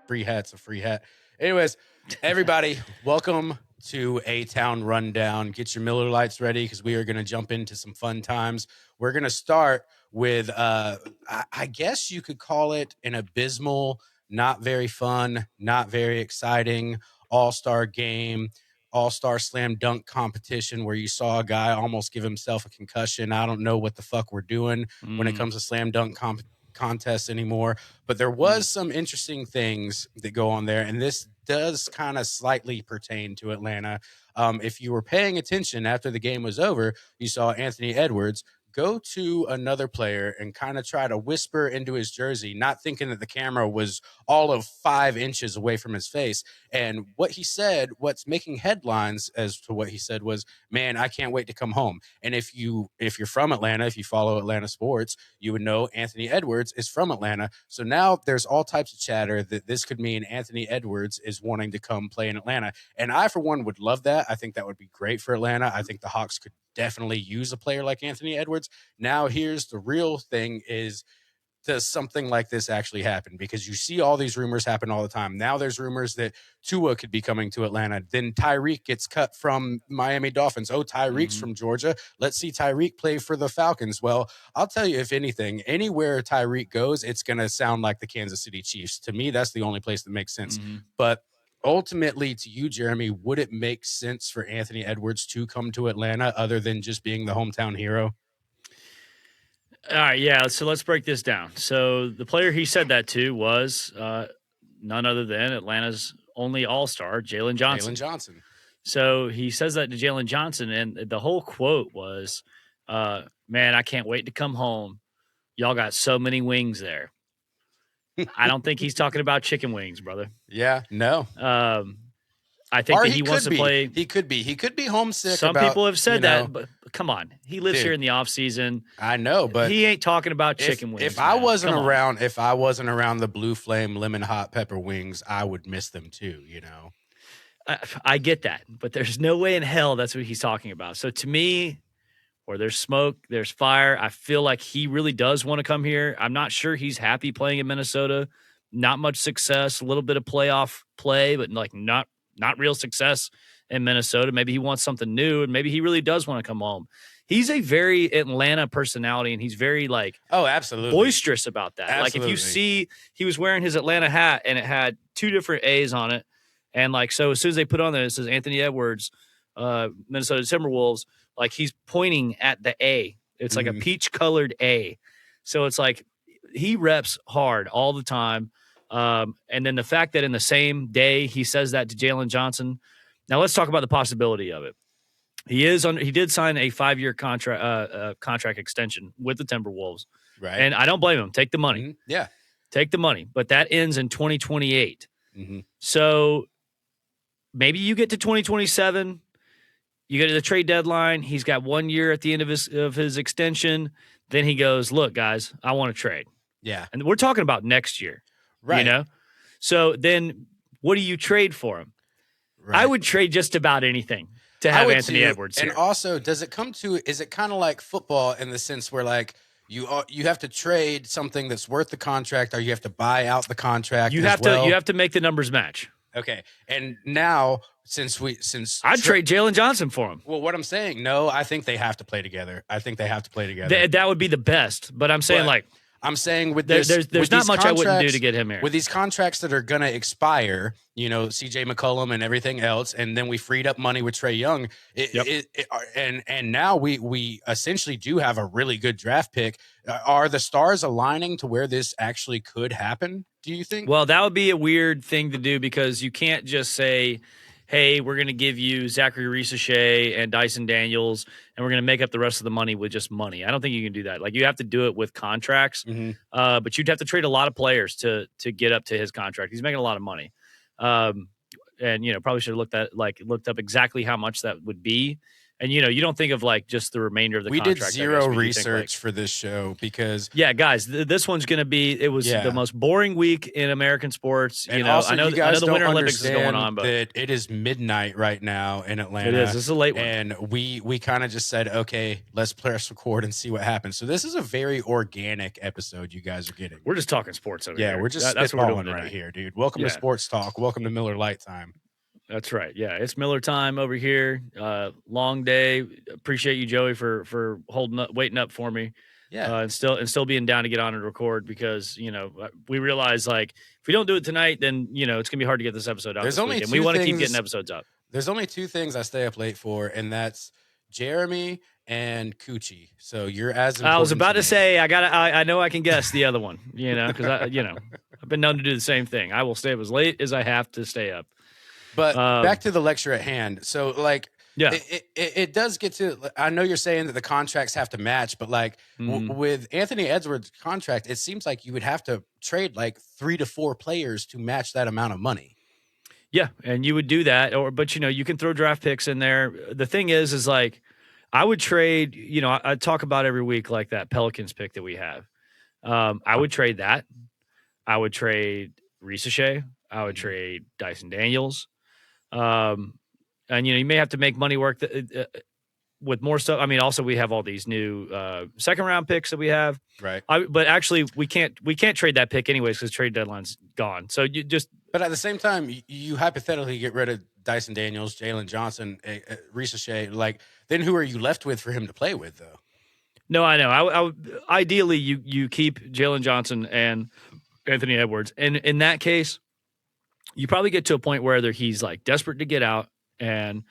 free hat's a free hat. Anyways, everybody, welcome to ATOWN Rundown. Get your Miller Lights ready because we are going to jump into some fun times. We're going to start with, I guess you could call it an abysmal, not very fun, not very exciting all-star game, all-star slam dunk competition where you saw a guy almost give himself a concussion. I don't know what the fuck we're doing when it comes to slam dunk contests anymore, but there was some interesting things that go on there, and this does kind of slightly pertain to Atlanta. If you were paying attention after the game was over, you saw Anthony Edwards go to another player and kind of try to whisper into his jersey, not thinking that the camera was all of 5 inches away from his face. And what he said, what's making headlines as to what he said was, man, I can't wait to come home. And if you're from Atlanta, if you follow Atlanta sports, you would know Anthony Edwards is from Atlanta. So now there's all types of chatter that this could mean Anthony Edwards is wanting to come play in Atlanta. And I, for one, would love that. I think that would be great for Atlanta. I think the Hawks could definitely use a player like Anthony Edwards. Now, here's the real thing is, does something like this actually happen? Because you see all these rumors happen all the time. Now there's rumors that Tua could be coming to Atlanta. Then Tyreek gets cut from Miami Dolphins. Oh, Tyreek's from Georgia. Let's see Tyreek play for the Falcons. Well, I'll tell you, if anything, anywhere Tyreek goes, it's going to sound like the Kansas City Chiefs. To me, that's the only place that makes sense. But ultimately, to you, Jeremy, would it make sense for Anthony Edwards to come to Atlanta other than just being the hometown hero? All right, yeah, so let's break this down. So the player he said that to was none other than Atlanta's only all-star, Jalen Johnson. So he says that to Jalen Johnson, and the whole quote was, man, I can't wait to come home. Y'all got so many wings there. I don't think he's talking about chicken wings, brother. Yeah, no. I think that he wants to play. He could be homesick. Some people have said that, but come on. He lives here in the offseason. I know, but he ain't talking about chicken wings. If I wasn't around the Blue Flame lemon hot pepper wings, I would miss them too, you know. I get that, but there's no way in hell that's what he's talking about. So to me, where there's smoke, there's fire. I feel like he really does want to come here. I'm not sure he's happy playing in Minnesota. Not much success, a little bit of playoff play, but like not real success in Minnesota. Maybe he wants something new, and maybe he really does want to come home. He's a very Atlanta personality, and he's very absolutely boisterous about that. Absolutely. Like if you see, he was wearing his Atlanta hat, and it had 2 different A's on it, and so as soon as they put on there, it says Anthony Edwards, Minnesota Timberwolves. Like he's pointing at the A. It's like a peach-colored A. So it's like he reps hard all the time. And then the fact that in the same day he says that to Jalen Johnson. Now let's talk about the possibility of it. He did sign a 5-year contract extension with the Timberwolves, right? And I don't blame him. Take the money, yeah, take the money. But that ends in 2028. So maybe you get to 2027. You get to the trade deadline. He's got 1 year at the end of his extension. Then he goes, "Look, guys, I want to trade." Yeah, and we're talking about next year. Right. You know? So then what do you trade for him? Right. I would trade just about anything to have Anthony Edwards here. And also, is it kind of like football in the sense where like you have to trade something that's worth the contract, or you have to buy out the contract? You have to make the numbers match. Okay. And now since I'd trade Jalen Johnson for him. Well, what I'm saying, no, I think they have to play together. That would be the best, but I'm saying with there's not much I wouldn't do to get him here. With these contracts that are going to expire, you know, CJ McCollum and everything else, and then we freed up money with Trae Young. And now we essentially do have a really good draft pick. Are the stars aligning to where this actually could happen, do you think? Well, that would be a weird thing to do because you can't just say, hey, we're going to give you Zachary Risachet and Dyson Daniels, and we're going to make up the rest of the money with just money. I don't think you can do that. Like, you have to do it with contracts, but you'd have to trade a lot of players to get up to his contract. He's making a lot of money. And, you know, probably should have looked up exactly how much that would be And you don't think of like just the remainder of the We did contract. zero but you think, research for this show because yeah, guys, this one's going to be. It was the most boring week in American sports. and also I know you guys the don't Winter Olympics is going understand on, but that it is midnight right now in Atlanta. it is. This is a late one, and we kind of just said, okay, let's press record and see what happens. So this is a very organic episode you guys are getting. We're just talking sports over here. Yeah, we're just that's what we're doing right tonight. here, dude. Welcome to Sports Talk. Welcome to Miller Lite Time. That's right. Yeah, it's Miller time over here. Long day. Appreciate you, Joey, for waiting up for me. Yeah, and still being down to get on and record because we realize like if we don't do it tonight, then it's gonna be hard to get this episode out. And we want to keep getting episodes up. There's only two things I stay up late for, and that's Jeremy and Coochie. So you're as important. I was about to say I know I can guess the other one. Because I've been known to do the same thing. I will stay up as late as I have to stay up. But back to the lecture at hand. So, like, yeah, it does get to. I know you're saying that the contracts have to match, but like with Anthony Edwards' contract, it seems like you would have to trade like 3 to 4 players to match that amount of money. Yeah, and you would do that, but you can throw draft picks in there. The thing is like, I would trade. I talk about every week like that Pelicans pick that we have. I would trade that. I would trade Ricochet. I would trade Dyson Daniels. And you may have to make money work with more stuff. I mean, also we have all these new second round picks that we have, right? But actually, we can't trade that pick anyways because trade deadline's gone. So you just. But at the same time, you hypothetically get rid of Dyson Daniels, Jalen Johnson, Ricochet. Like, then who are you left with for him to play with, though? No, I know. I would, ideally, you keep Jalen Johnson and Anthony Edwards, and in that case, you probably get to a point where he's like desperate to get out, and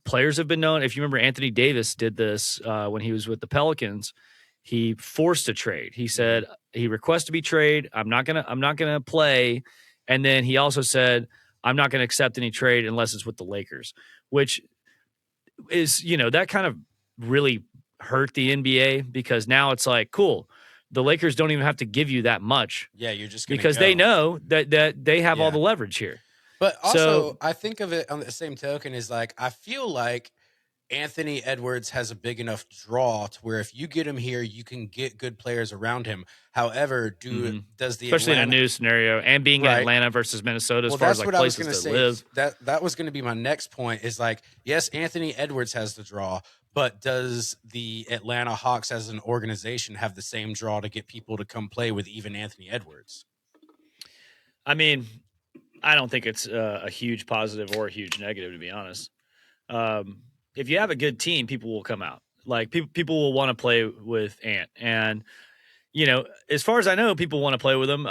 players have been known. If you remember, Anthony Davis did this when he was with the Pelicans. He forced a trade. He said he requested to be traded. I'm not gonna play, and then he also said I'm not gonna accept any trade unless it's with the Lakers, which is that kind of really hurt the NBA because now it's like cool. The Lakers don't even have to give you that much. Yeah, you're just because they know that they have all the leverage here. But also, I think of it on the same token is like I feel like Anthony Edwards has a big enough draw to where if you get him here, you can get good players around him. However, especially in a new scenario and being in Atlanta versus Minnesota as far as like places to live. That was going to be my next point. Is like yes, Anthony Edwards has the draw. But does the Atlanta Hawks as an organization have the same draw to get people to come play with even Anthony Edwards? I mean, I don't think it's a huge positive or a huge negative, to be honest. If you have a good team, people will come out. Like people will want to play with Ant. And, as far as I know, people want to play with him.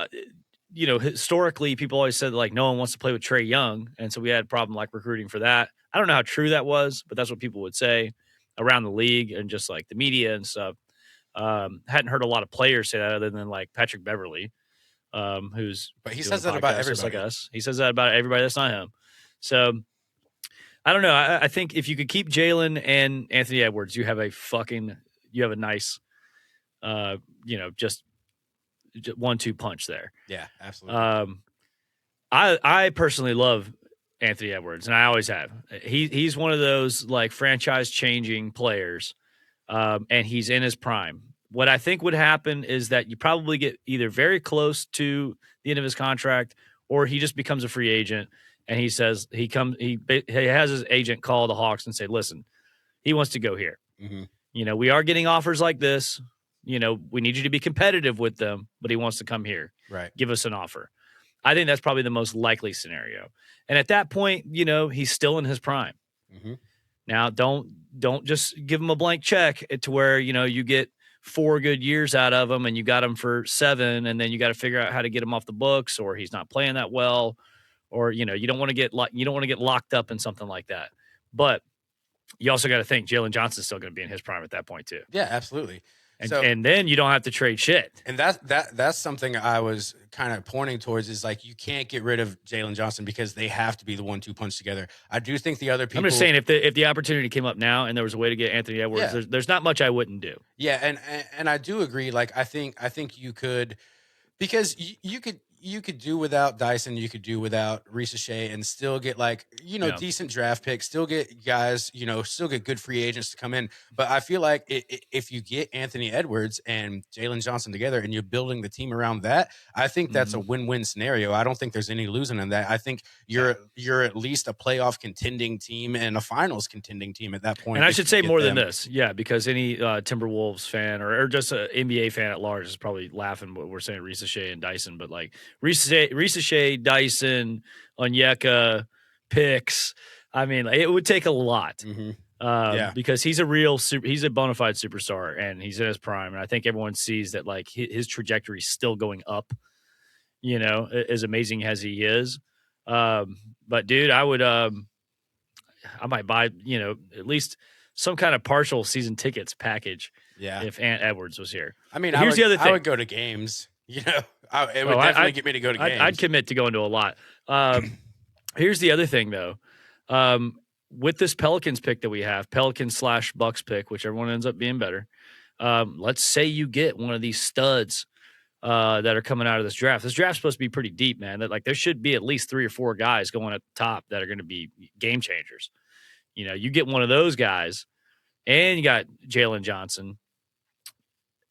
Historically, people always said like no one wants to play with Trae Young. And so we had a problem like recruiting for that. I don't know how true that was, but that's what people would say around the league and just like the media and stuff. Hadn't heard a lot of players say that other than like Patrick Beverly, but he says that about everybody. Just like us. He says that about everybody. That's not him. So I don't know. I think if you could keep Jalen and Anthony Edwards, you have a nice, just 1-2 punch there. Yeah, absolutely. I personally love Anthony Edwards, and I always have. He's one of those like franchise changing players, and he's in his prime. What I think would happen is that you probably get either very close to the end of his contract, or he just becomes a free agent, and he says he has his agent call the Hawks and say, "Listen, he wants to go here. Mm-hmm. We are getting offers like this. We need you to be competitive with them, but he wants to come here. Right? Give us an offer." I think that's probably the most likely scenario. And at that point, he's still in his prime. Mm-hmm. Now, don't just give him a blank check to where, you get 4 good years out of him and you got him for 7, and then you got to figure out how to get him off the books, or he's not playing that well, or, you don't want to get locked up in something like that. But you also got to think Jalen Johnson's still going to be in his prime at that point too. Yeah, absolutely. And then you don't have to trade shit. And that's something I was kind of pointing towards is like you can't get rid of Jalen Johnson because they have to be the 1-2 punch together. I do think the other people. I'm just saying if the opportunity came up now and there was a way to get Anthony Edwards, there's not much I wouldn't do. Yeah, and I do agree. Like I think you could, because you you could do without Dyson, you could do without Ricochet, and still get like Yeah. decent draft picks, still get guys, still get good free agents to come in. But I feel like if you get Anthony Edwards and Jalen Johnson together, and you're building the team around that, I think that's a win-win scenario. I don't think there's any losing in that. I think you're at least a playoff contending team and a finals contending team at that point. And I should say more than this, because any Timberwolves fan or just an NBA fan at large is probably laughing what we're saying, Ricochet and Dyson, but like Ricochet, Dyson, Onyeka, picks. I mean, it would take a lot. Because he's he's a bona fide superstar, and he's in his prime, and I think everyone sees that like his trajectory is still going up. As amazing as he is. But dude, I would I might buy at least some kind of partial season tickets package. Yeah, if Ant Edwards was here. I mean, here's the other thing. I would go to games. It would definitely get me to go to games. I'd commit to going to a lot. Here's the other thing, though. With this Pelicans pick that we have, Pelicans/Bucks pick, whichever one ends up being better. Let's say you get one of these studs that are coming out of this draft. This draft's supposed to be pretty deep, man. That like there should be at least 3 or 4 guys going at the top that are going to be game changers. You get one of those guys, and you got Jalen Johnson.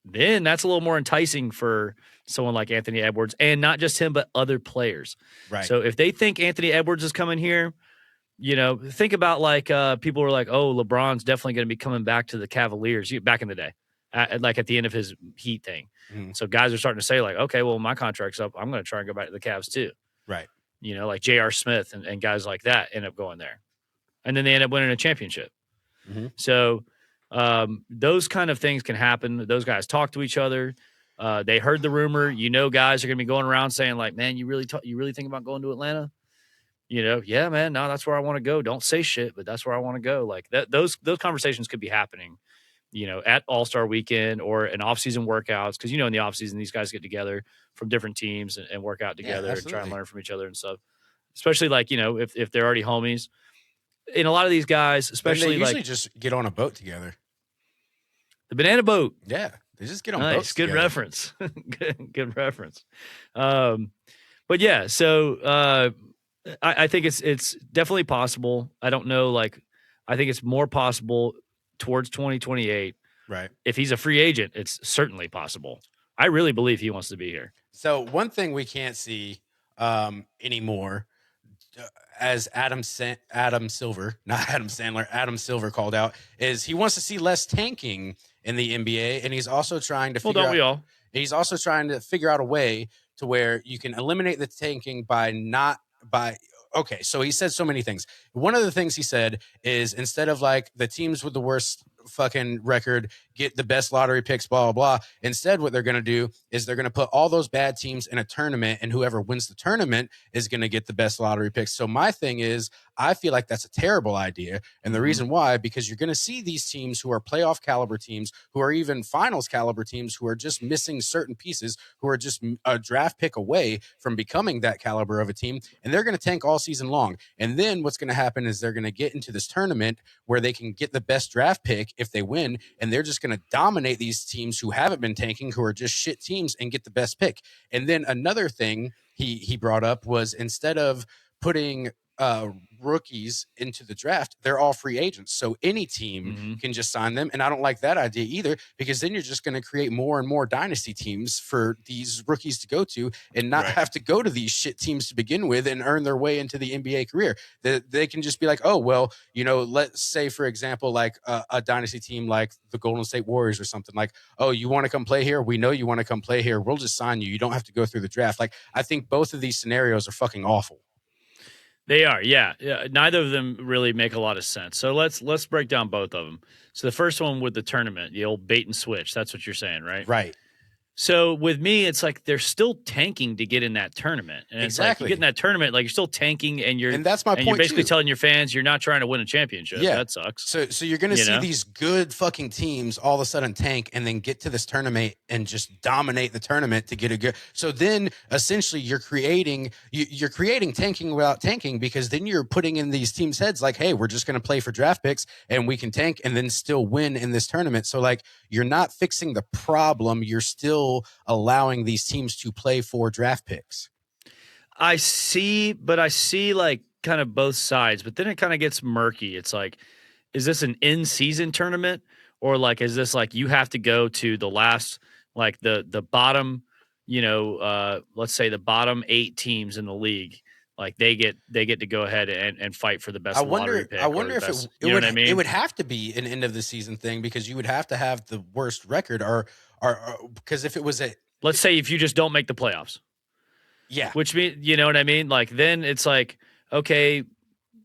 Then that's a little more enticing for someone like Anthony Edwards, and not just him, but other players. Right. So if they think Anthony Edwards is coming here, think about like people were like, oh, LeBron's definitely going to be coming back to the Cavaliers back in the day, like at the end of his Heat thing. So guys are starting to say like, okay, well, my contract's up. I'm going to try and go back to the Cavs too. Right. Like J.R. Smith and guys like that end up going there. And then they end up winning a championship. So those kind of things can happen. Those guys talk to each other. They heard the rumor. Guys are going to be going around saying like, man, you really think about going to Atlanta? Yeah, man, no, that's where I want to go. Don't say shit, but that's where I want to go. Like that, those conversations could be happening, at All-Star Weekend or in off-season workouts. Because, in the off-season, these guys get together from different teams and work out together and try and learn from each other and stuff. Especially like, if they're already homies. And a lot of these guys, especially they usually just get on a boat together. The banana boat. Yeah, they just get on boats good together. reference. good reference. But yeah, so I think it's definitely possible. I don't know, like I think it's more possible towards 2028. Right. If he's a free agent, it's certainly possible. I really believe he wants to be here. So one thing we can't see anymore, as Adam Silver called out, is he wants to see less tanking in the NBA, and he's also trying to He's also trying to figure out a way to where you can eliminate the tanking okay, so he said so many things. One of the things he said is instead of like the teams with the worst fucking record get the best lottery picks, blah, blah, blah. Instead, what they're going to do is they're going to put all those bad teams in a tournament, and whoever wins the tournament is going to get the best lottery picks. So my thing is, I feel like that's a terrible idea. And the reason why, because you're going to see these teams who are playoff caliber teams, who are even finals caliber teams, who are just missing certain pieces, who are just a draft pick away from becoming that caliber of a team. And they're going to tank all season long. And then what's going to happen is they're going to get into this tournament where they can get the best draft pick if they win. And they're just going to dominate these teams who haven't been tanking, who are just shit teams, and get the best pick. And then another thing he brought up was instead of putting rookies into the draft, they're all free agents. So any team can just sign them. And I don't like that idea either, because then you're just going to create more and more dynasty teams for these rookies to go to and not have to go to these shit teams to begin with and earn their way into the NBA career. They can just be like, oh, well, let's say, for example, like a dynasty team like the Golden State Warriors or something, like, oh, you want to come play here? We know you want to come play here. We'll just sign you. You don't have to go through the draft. Like, I think both of these scenarios are fucking awful. They are, yeah. Neither of them really make a lot of sense. So let's break down both of them. So the first one with the tournament, the old bait and switch. That's what you're saying, right? Right. So with me, it's like they're still tanking to get in that tournament. And it's like you get in that tournament, like you're still tanking, and that's my point. You're basically telling your fans you're not trying to win a championship. Yeah. That sucks. So you're gonna see these good fucking teams all of a sudden tank and then get to this tournament and just dominate the tournament to get a good. So then essentially you're creating tanking without tanking, because then you're putting in these teams' heads like, hey, we're just gonna play for draft picks and we can tank and then still win in this tournament. So like you're not fixing the problem, you're still allowing these teams to play for draft picks. I see like kind of both sides, but then it kind of gets murky. It's like, is this an in-season tournament, or like is this like you have to go to the last, like the bottom, let's say the bottom 8 teams in the league, like they get to go ahead and fight for the I best lottery wonder. I pick or wonder the if best, it you know what I it mean? would have to be an end of the season thing because you would have to have the worst record, or because if it was a Let's say if you just don't make the playoffs, yeah which means, you know what I mean? Like then it's like, okay,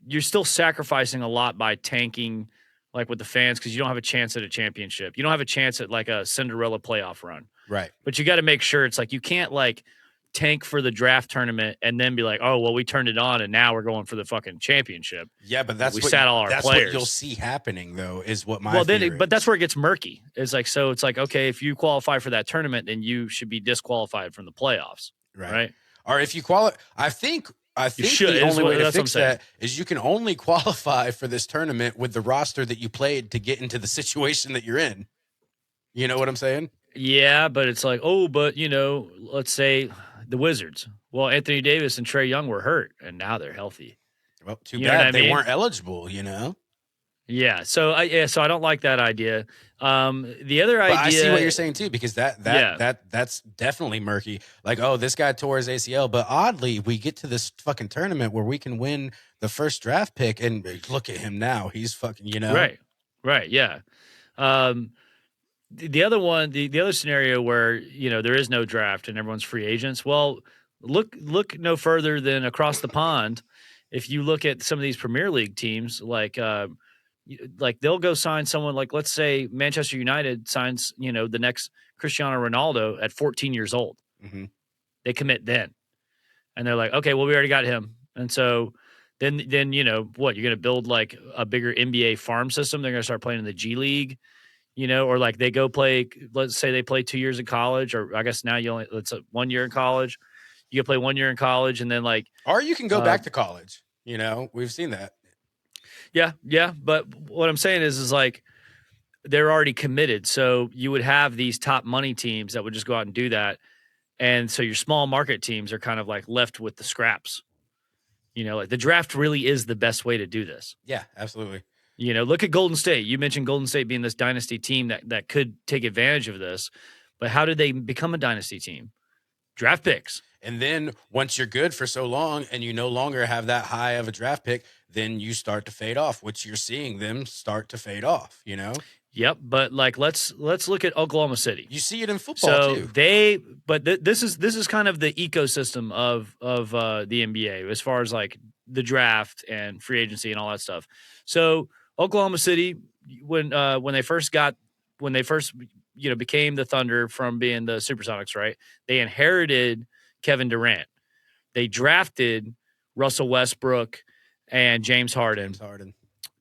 you're still sacrificing a lot by tanking, like with the fans, because you don't have a chance at a championship. You don't have a chance at like a Cinderella playoff run. right. But you got to make sure it's like you can't like tank for the draft tournament and then be like, oh well, we turned it on and now we're going for the fucking championship. Yeah, but We sat all our that's players. what you'll see happening though. Is what my Well, fear then, but that's is. where it gets murky. It's like, so it's like, okay, if you qualify for that tournament, then you should be disqualified from the playoffs, right? Or if you qualify, I think should, the only way to that's what I'm fix saying. that is you can only qualify for this tournament with the roster that you played to get into the situation that you're in. You know what I'm saying? Yeah, but it's like, oh, but let's say the Wizards. Well, Anthony Davis and Trae Young were hurt, and now they're healthy. Well, too You know what bad I they mean? weren't eligible. You know. Yeah. So I don't like that idea. The other But idea, I see what you're saying too, because Yeah. that's definitely murky. Like, oh, this guy tore his ACL, but oddly, we get to this fucking tournament where we can win the first draft pick, and look at him now. He's fucking, right, yeah. Um, the other one, the other scenario where there is no draft and everyone's free agents. Well, look no further than across the pond. If you look at some of these Premier League teams, like they'll go sign someone, like let's say Manchester United signs the next Cristiano Ronaldo at 14 years old. Mm-hmm. They commit then, and they're like, okay, well we already got him, and so then what, you're going to build like a bigger NBA farm system. They're going to start playing in the G League. Or like they go play, let's say they play 2 years in college, or I guess now it's 1 year in college. You can play 1 year in college and then or you can go back to college. We've seen that. Yeah. But what I'm saying is like they're already committed. So you would have these top money teams that would just go out and do that. And so your small market teams are kind of like left with the scraps. Like the draft really is the best way to do this. Yeah, absolutely. Look at Golden State. You mentioned Golden State being this dynasty team that could take advantage of this. But how did they become a dynasty team? Draft picks. And then once you're good for so long and you no longer have that high of a draft pick, then you start to fade off, which you're seeing them start to fade off, Yep, but like let's look at Oklahoma City. You see it in football too. This is kind of the ecosystem of the NBA as far as like the draft and free agency and all that stuff. So Oklahoma City, when they first became the Thunder from being the Supersonics, right? They inherited Kevin Durant. They drafted Russell Westbrook and James Harden.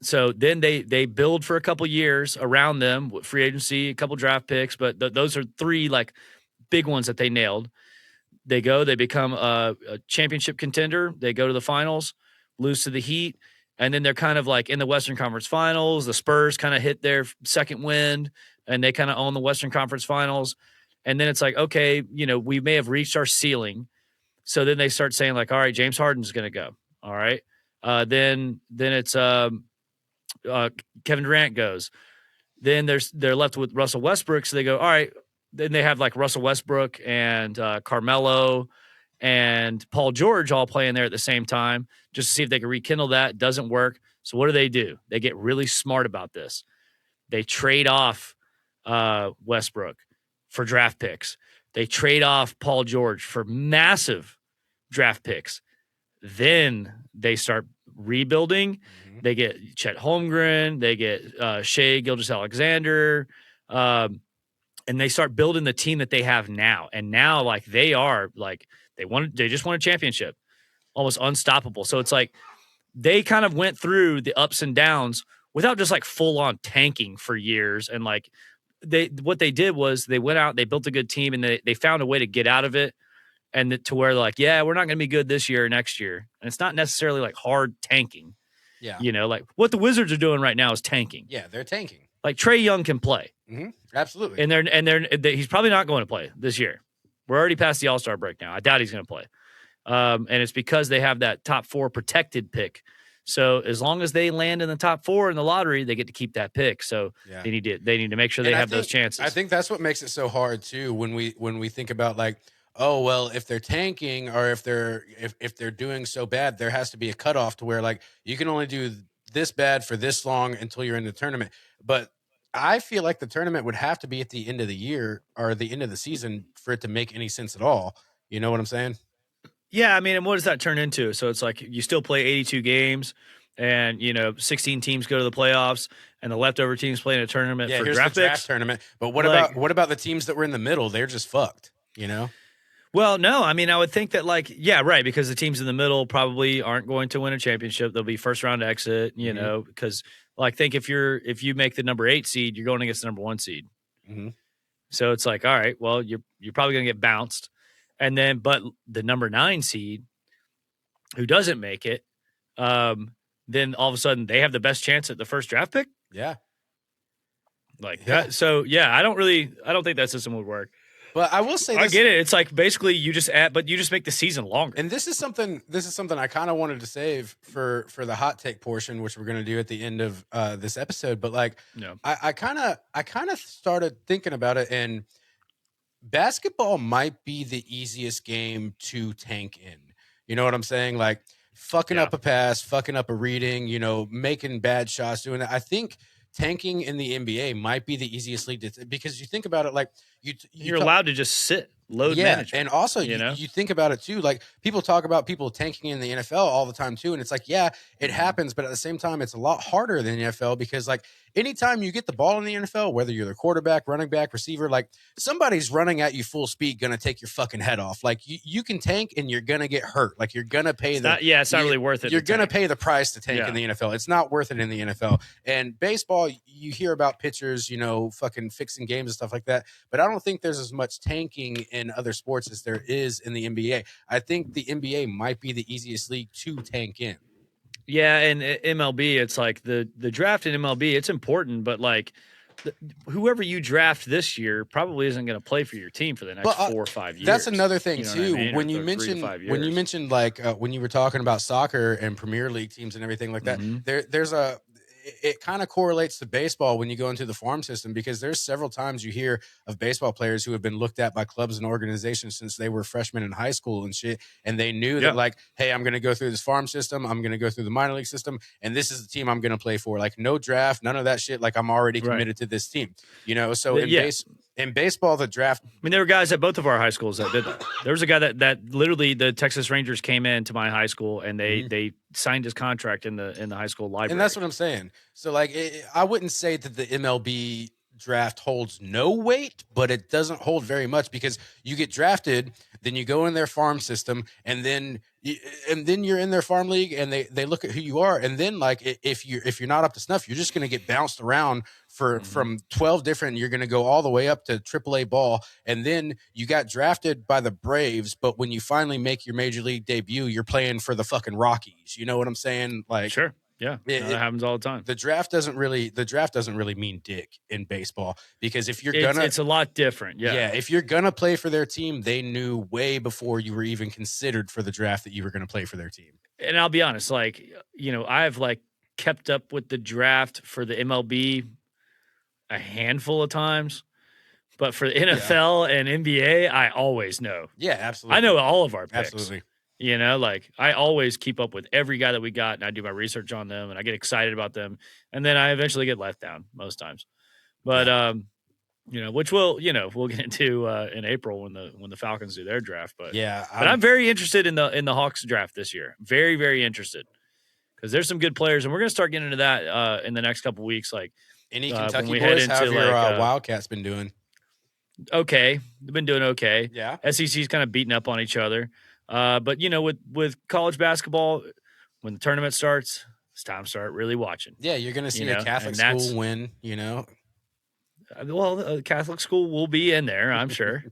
So then they build for a couple years around them with free agency, a couple draft picks, but those are 3 like big ones that they nailed. They become a championship contender. They go to the finals, lose to the Heat, and then they're kind of like in the Western Conference Finals. The Spurs kind of hit their second wind, and they kind of own the Western Conference Finals. And then it's like, okay, we may have reached our ceiling. So then they start saying like, all right, James Harden's going to go. All right. Then it's Kevin Durant goes. Then they're left with Russell Westbrook. So they go, all right. Then they have like Russell Westbrook and Carmelo and Paul George all playing there at the same time just to see if they can rekindle that. Doesn't work. So what do? They get really smart about this. They trade off Westbrook for draft picks. They trade off Paul George for massive draft picks. Then they start rebuilding. Mm-hmm. They get Chet Holmgren. They get Shea Gilgeous-Alexander. And they start building the team that they have now. And now, like, they are, like, they just won a championship. Almost unstoppable. So it's like they kind of went through the ups and downs without just, like, full-on tanking for years. And, like, what they did was they went out, they built a good team, and they found a way to get out of it. And to where they're like, yeah, we're not going to be good this year or next year. And it's not necessarily, like, hard tanking. Yeah. Like, what the Wizards are doing right now is tanking. Yeah, they're tanking. Like, Trae Young can play. Mm-hmm. Absolutely. And he's probably not going to play this year. We're already past the All-Star break now. I doubt he's going to play. and it's because they have that top 4 protected pick. So as long as they land in the top 4 in the lottery, they get to keep that pick. So Yeah. they need to make sure they And have those chances. I think that's what makes it so hard too when we think about like, oh well, if they're tanking or if they're doing so bad, there has to be a cutoff to where like you can only do this bad for this long until you're in the tournament. But I feel like the tournament would have to be at the end of the year or the end of the season for it to make any sense at all. You know what I'm saying? Yeah, I mean, and what does that turn into? So it's like you still play 82 games, and 16 teams go to the playoffs, and the leftover teams play in a tournament Yeah, for here's draft the draft picks. tournament. But what Like, about the teams that were in the middle? They're just fucked, you know? well, no, I mean, I would think that yeah, right, because the teams in the middle probably aren't going to win a championship. They'll be first round exit, because like think if you make the number 8 seed, you're going against the number 1 seed. Mm-hmm. So it's like, all right, well, you're probably going to get bounced, and then but the number 9 seed who doesn't make it, then all of a sudden they have the best chance at the first draft pick. Yeah. That. So yeah, I don't think that system would work. But I will say I get it. It's like basically you just make the season longer. And this is something I kind of wanted to save for the hot take portion, which we're going to do at the end of this episode. But like, I kind of started thinking about it, and basketball might be the easiest game to tank in. You know what I'm saying? Like fucking up a pass, fucking up a reading, making bad shots, doing that. I think tanking in the NBA might be the easiest league because you think about it, like you're allowed to just sit load management. And also you think about it too, like people talk about people tanking in the NFL all the time too, and it's like, yeah, it happens, but at the same time it's a lot harder than the NFL because like anytime you get the ball in the NFL, whether you're the quarterback, running back, receiver, like somebody's running at you full speed, gonna take your fucking head off. Like you can tank and you're gonna get hurt. Like you're gonna pay it's not really worth it. You're gonna pay the price to tank in the NFL. It's not worth it in the NFL. And baseball, you hear about pitchers, fucking fixing games and stuff like that, but I don't think there's as much tanking in other sports as there is in the NBA. I think the NBA might be the easiest league to tank in. Yeah, and MLB, it's like the draft in MLB, it's important, but like whoever you draft this year probably isn't going to play for your team for the next 4 or 5 years. That's another thing too. I mean? When you mentioned like when you were talking about soccer and Premier League teams and everything like that, it kind of correlates to baseball when you go into the farm system, because there's several times you hear of baseball players who have been looked at by clubs and organizations since they were freshmen in high school and shit. And they knew that like, hey, I'm going to go through this farm system. I'm going to go through the minor league system. And this is the team I'm going to play for. Like no draft, none of that shit. Like I'm already committed to this team, So in baseball, the draft. I mean, there were guys at both of our high schools that did that. There was a guy that literally the Texas Rangers came into my high school and they signed his contract in the high school library. And that's what I'm saying. So like, I wouldn't say that the MLB draft holds no weight, but it doesn't hold very much because you get drafted, then you go in their farm system, and then you're in their farm league, and they look at who you are, and then like if you're not up to snuff, you're just going to get bounced around from 12 different. You're going to go all the way up to AAA ball, and then you got drafted by the Braves, but when you finally make your major league debut, you're playing for the fucking Rockies. You know what I'm saying? Like sure. Yeah, that happens all the time. The draft doesn't really mean dick in baseball, because if it's a lot different. Yeah, if you're gonna play for their team, they knew way before you were even considered for the draft that you were gonna play for their team. And I'll be honest, like I've like kept up with the draft for the MLB a handful of times, but for the NFL and NBA, I always know. Yeah, absolutely. I know all of our picks. Absolutely. Like I always keep up with every guy that we got, and I do my research on them, and I get excited about them, and then I eventually get let down most times. But which we'll get into in April when the Falcons do their draft. But I'm very interested in the Hawks draft this year. Very, very interested, because there's some good players, and we're gonna start getting into that in the next couple weeks. Like any Kentucky boys, how have your Wildcats been doing? Okay, they've been doing okay. Yeah, SEC's kind of beating up on each other. But with college basketball, when the tournament starts, it's time to start really watching. Yeah, you're going to see a Catholic school win. Well, a Catholic school will be in there, I'm sure.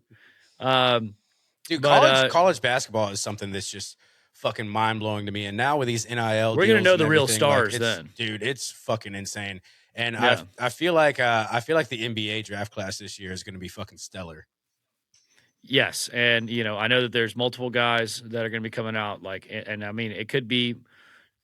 Dude, college basketball is something that's just fucking mind blowing to me. And now with these NIL, we're going to know the real stars then, dude. It's fucking insane. And I feel like the NBA draft class this year is going to be fucking stellar. Yes, and I know that there's multiple guys that are going to be coming out. Like, and I mean, it could be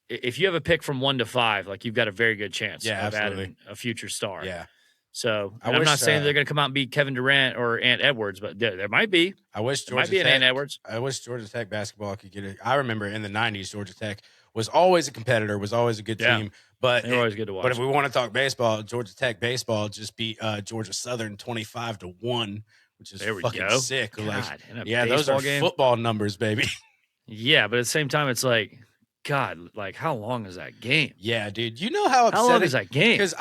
if you have a pick from 1 to 5, like you've got a very good chance Yeah, of absolutely. adding a future star. Yeah. So, I and I'm not wish, saying they're going to come out and beat Kevin Durant or Ant Edwards, but there might be. I wish There might Georgia be an Tech. Ant Edwards. I wish Georgia Tech basketball could get it. I remember in the '90s, Georgia Tech was always a competitor, was always a good Yeah. team. But They were always good to watch. But if we want to talk baseball, Georgia Tech baseball just beat Georgia Southern 25-1, which is There we fucking go. sick. God, Like, in a yeah, those are baseball game? football numbers, baby. Yeah, but at the same time, it's like, God, like how long is that game? Yeah, dude. You know how upsetting? How long is that game? Because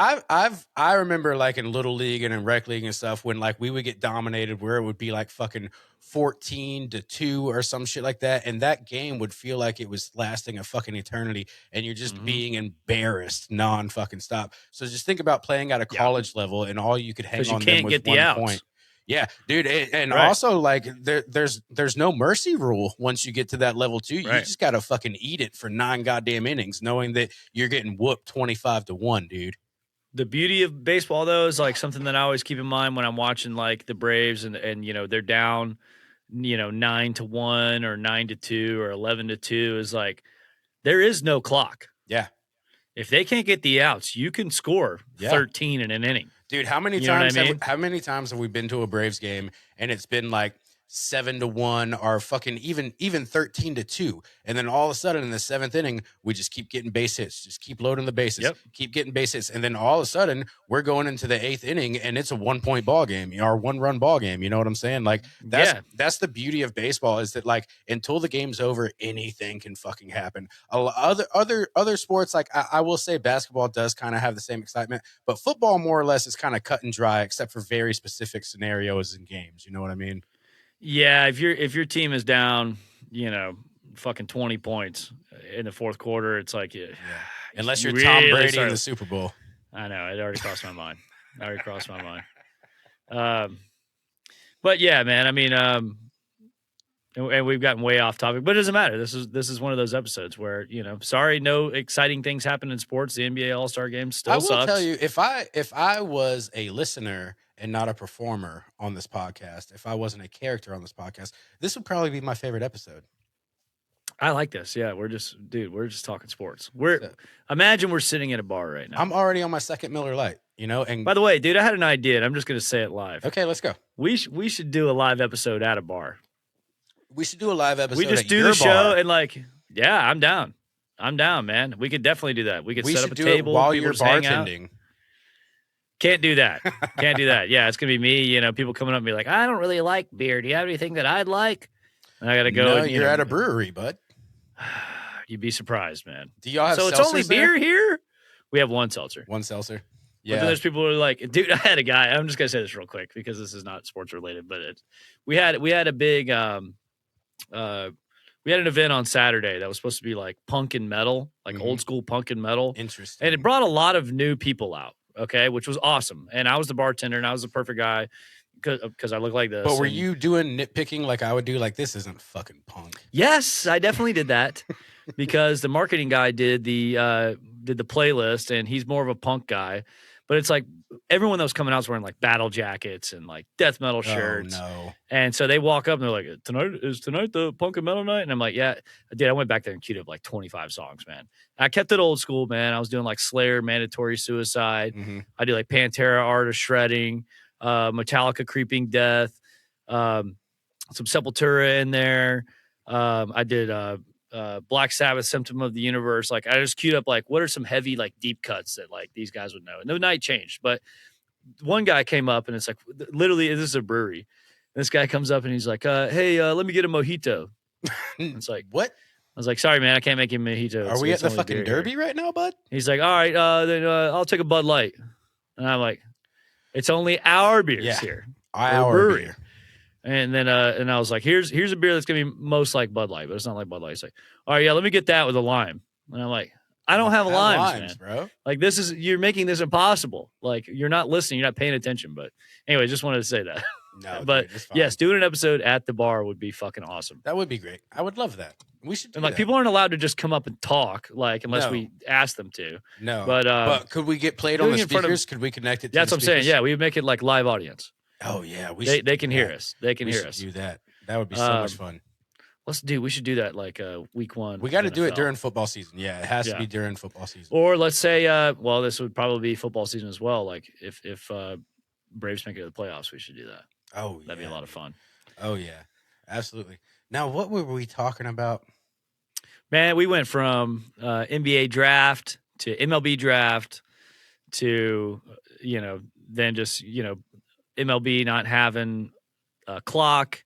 I remember like in little league and in rec league and stuff when like we would get dominated where it would be like fucking 14-2 or some shit like that, and that game would feel like it was lasting a fucking eternity, and you're just being embarrassed non fucking stop. So just think about playing at a college level and all you could hang on them was 1 point. Yeah, dude, and also like there's no mercy rule once you get to that level too. You just gotta fucking eat it for 9 goddamn innings, knowing that you're getting whooped 25-1, dude. The beauty of baseball though is like something that I always keep in mind when I'm watching like the Braves and they're down 9-1 or 9-2 or 11-2 is like there is no clock. Yeah. If they can't get the outs, you can score 13 in an inning. Dude, how many times how many times have we been to a Braves game and it's been like 7-1 or fucking even 13-2, and then all of a sudden in the 7th inning we just keep getting base hits, just keep loading the bases, keep getting base hits, and then all of a sudden we're going into the 8th inning and it's a 1-point ball game or 1-run ball game. You know what I'm saying? Like that's the beauty of baseball, is that like until the game's over, anything can fucking happen. Other sports, like I will say basketball does kind of have the same excitement, but football more or less is kind of cut and dry except for very specific scenarios in games. You know what I mean? Yeah, if your team is down, fucking 20 points in the 4th quarter, it's like unless you're Tom Brady in the Super Bowl. I know, it already crossed my mind. But yeah, man, I mean, and we've gotten way off topic, but it doesn't matter. This is one of those episodes where sorry, no exciting things happen in sports. The NBA All-Star Game still sucks. I will tell you, if I was a listener and not a performer on this podcast, if I wasn't a character on this podcast, this would probably be my favorite episode. I like this. Yeah, we're just talking sports. Imagine we're sitting at a bar right now. I'm already on my 2nd Miller Lite, and by the way, dude, I had an idea and I'm just going to say it live. Okay, let's go. We should do a live episode at a bar. We should do a live episode. We just do the show and like, yeah, I'm down. I'm down, man. We could definitely do that. We could set up a table while you're bartending. Can't do that. Can't do that. Yeah, it's gonna be me. People coming up and be like, I don't really like beer. Do you have anything that I'd like? And I gotta go. No, you're at a brewery, bud. You'd be surprised, man. Do y'all have? So it's only beer here? We have one seltzer. One seltzer. Yeah. But then there's people who are like, dude, I had a guy. I'm just gonna say this real quick because this is not sports related, but we had a big we had an event on Saturday that was supposed to be like punk and metal, like old school punk and metal. Interesting. And it brought a lot of new people out. Okay, which was awesome. And I was the bartender and I was the perfect guy because I look like this. But were you doing nitpicking like I would do? Like, this isn't fucking punk. Yes, I definitely did that because the marketing guy did the playlist and he's more of a punk guy. But it's like everyone that was coming out was wearing like battle jackets and like death metal shirts. Oh, no. And so they walk up and they're like, tonight the punk and metal night? And I'm like, yeah, dude, I went back there and queued up like 25 songs, man. I kept it old school, man. I was doing like Slayer, Mandatory Suicide. Mm-hmm. I do like Pantera, Art of Shredding, Metallica, Creeping Death, some Sepultura in there. I did Black Sabbath, Symptom of the Universe. Like I just queued up like what are some heavy like deep cuts that like these guys would know. And the night changed, but one guy came up and it's like literally this is a brewery. And this guy comes up and he's like, hey, let me get a mojito. It's like what? I was like, sorry, man, I can't make you a mojito. Are we at the fucking Derby right now, bud? He's like, all right, then I'll take a Bud Light. And I'm like, it's only our beers here. Our beer. And then and I was like, here's a beer that's gonna be most like Bud Light, but it's not like Bud Light. He's like, all right, yeah, let me get that with a lime. And I'm like, I don't have limes, man. Bro. Like you're making this impossible. Like you're not listening, you're not paying attention. But anyway, just wanted to say that. No, but dude, yes, doing an episode at the bar would be fucking awesome. That would be great. I would love that. We should do and like that. People aren't allowed to just come up and talk, like unless we ask them to. No. But could we get played on the speakers? Could we connect it to that's what I'm saying. Yeah, we would make it like live audience. Oh yeah, They can hear that. us. They can We hear should us. do that. That would be so much Um, fun. we should do that like week 1. We got to do it NFL. during football season. Yeah, it has to Yeah. be during football season. Or let's say, well, this would probably be football season as well. Like if Braves make it to the playoffs, we should do that. Oh yeah, That'd be a lot of fun. Oh yeah, absolutely. Now, what were we talking about? Man, we went from NBA draft to MLB draft to then just MLB not having a clock.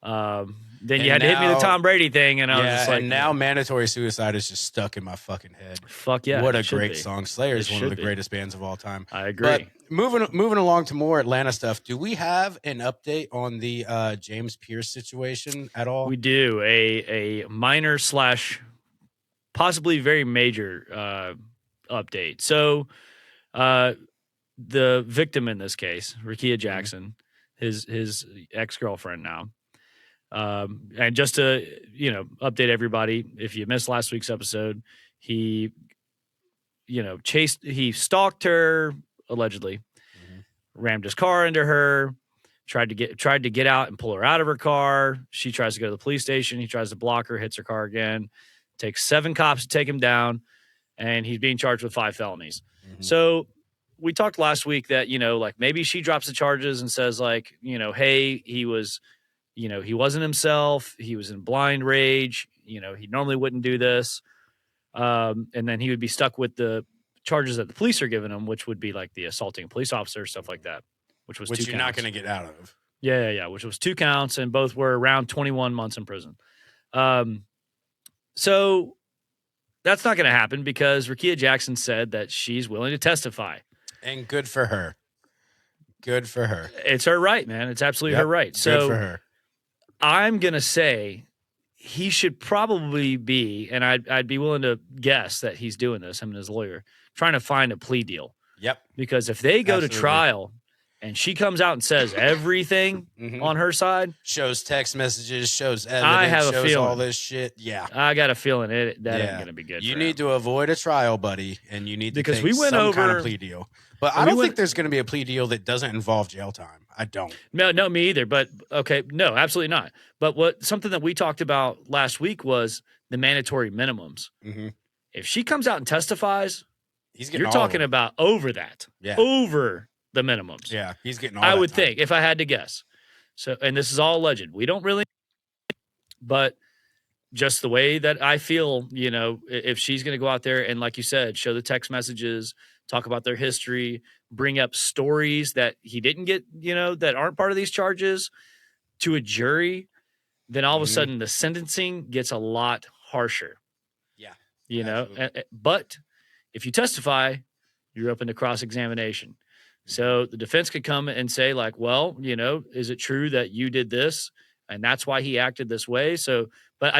Then you had to hit me the Tom Brady thing, and I was just like, and now Mandatory Suicide is just stuck in my fucking head. Fuck yeah. What a great song. Slayer is one of the be. greatest bands of all time. I agree. But moving along to more Atlanta stuff, do we have an update on the James Pierce situation at all? We do. A minor / possibly very major update. So the victim in this case, Rakia Jackson, his ex-girlfriend now. And just to, update everybody, if you missed last week's episode, he stalked her allegedly, rammed his car into her, tried to get out and pull her out of her car. She tries to go to the police station. He tries to block her, hits her car again, takes 7 cops to take him down, and he's being charged with 5 felonies. So we talked last week that, like maybe she drops the charges and says like, hey, he was, he wasn't himself. He was in blind rage. He normally wouldn't do this. And then he would be stuck with the charges that the police are giving him, which would be like the assaulting a police officer, stuff like that, which 2 you're not going to get out of. Yeah. Which was 2 counts, and both were around 21 months in prison. So that's not going to happen because Rakia Jackson said that she's willing to testify. And good for her. Good for her. It's her right, man. It's absolutely her right. So good for her. I'm going to say he should probably be, and I'd be willing to guess that he's doing this, him and his lawyer, trying to find a plea deal. Yep. Because if they go to trial and she comes out and says everything on her side, shows text messages, shows evidence, I have shows a feeling, all this shit. Yeah. I got a feeling that ain't going to be good. You need to avoid a trial, buddy, and you need to because take we went some over kind of plea deal. But I don't think there's going to be a plea deal that doesn't involve jail time. I don't. No, me either. But okay, no, absolutely not. But something that we talked about last week was the mandatory minimums. If she comes out and testifies, you're talking about over that, over the minimums. Yeah, he's getting all I that would time. think, if I had to guess. So, and this is all alleged. We don't really, but just the way that I feel, if she's going to go out there and, like you said, show the text messages, talk about their history, bring up stories that he didn't get, that aren't part of these charges to a jury, then all of a sudden the sentencing gets a lot harsher. Yeah. But if you testify, you're open to cross-examination. So the defense could come and say like, well, is it true that you did this and that's why he acted this way? So, but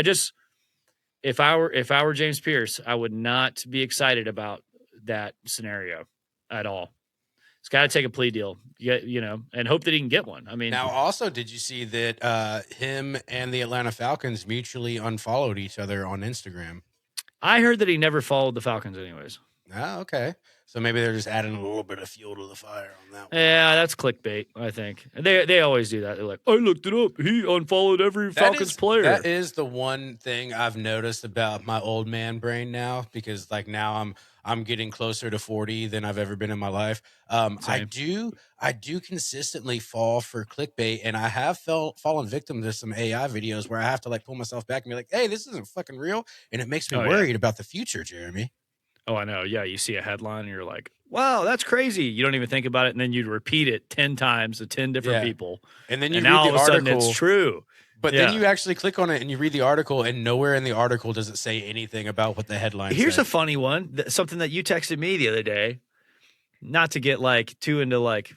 if I were James Pierce, I would not be excited about that scenario at all. It's got to take a plea deal, and hope that he can get one. I mean, now also, did you see that him and the Atlanta Falcons mutually unfollowed each other on Instagram? I heard that he never followed the Falcons anyways. Oh, okay. So maybe they're just adding a little bit of fuel to the fire on that one. Yeah, that's clickbait, I think. They always do that. They're like, I looked it up. He unfollowed every Falcons player. That is the one thing I've noticed about my old man brain now, because like now I'm getting closer to 40 than I've ever been in my life. I do consistently fall for clickbait, and I have fallen victim to some AI videos where I have to like pull myself back and be like, hey, this isn't fucking real. And it makes me worried about the future, Jeremy. Oh, I know. Yeah, you see a headline and you're like, wow, that's crazy. You don't even think about it, and then you'd repeat it 10 times to 10 different people. And then you read now the all of a article. Sudden it's true. But then you actually click on it and you read the article, and nowhere in the article does it say anything about what the headline says. Here's a funny one, something that you texted me the other day, not to get like too into like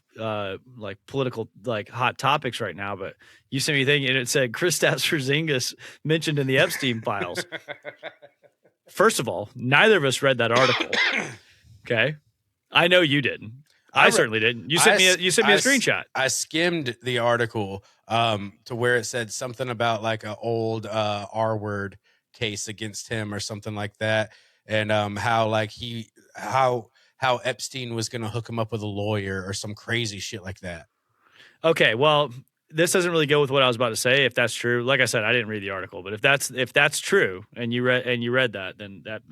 political like hot topics right now, but you sent me a thing and it said Kristaps Porzingis mentioned in the Epstein files. First of all, neither of us read that article. Okay, I know you didn't. I certainly didn't. You sent me a screenshot. I skimmed the article to where it said something about like an old R word case against him or something like that, and how Epstein was going to hook him up with a lawyer or some crazy shit like that. Okay, well, this doesn't really go with what I was about to say. If that's true, like I said, I didn't read the article, but if that's true, and you read that, then that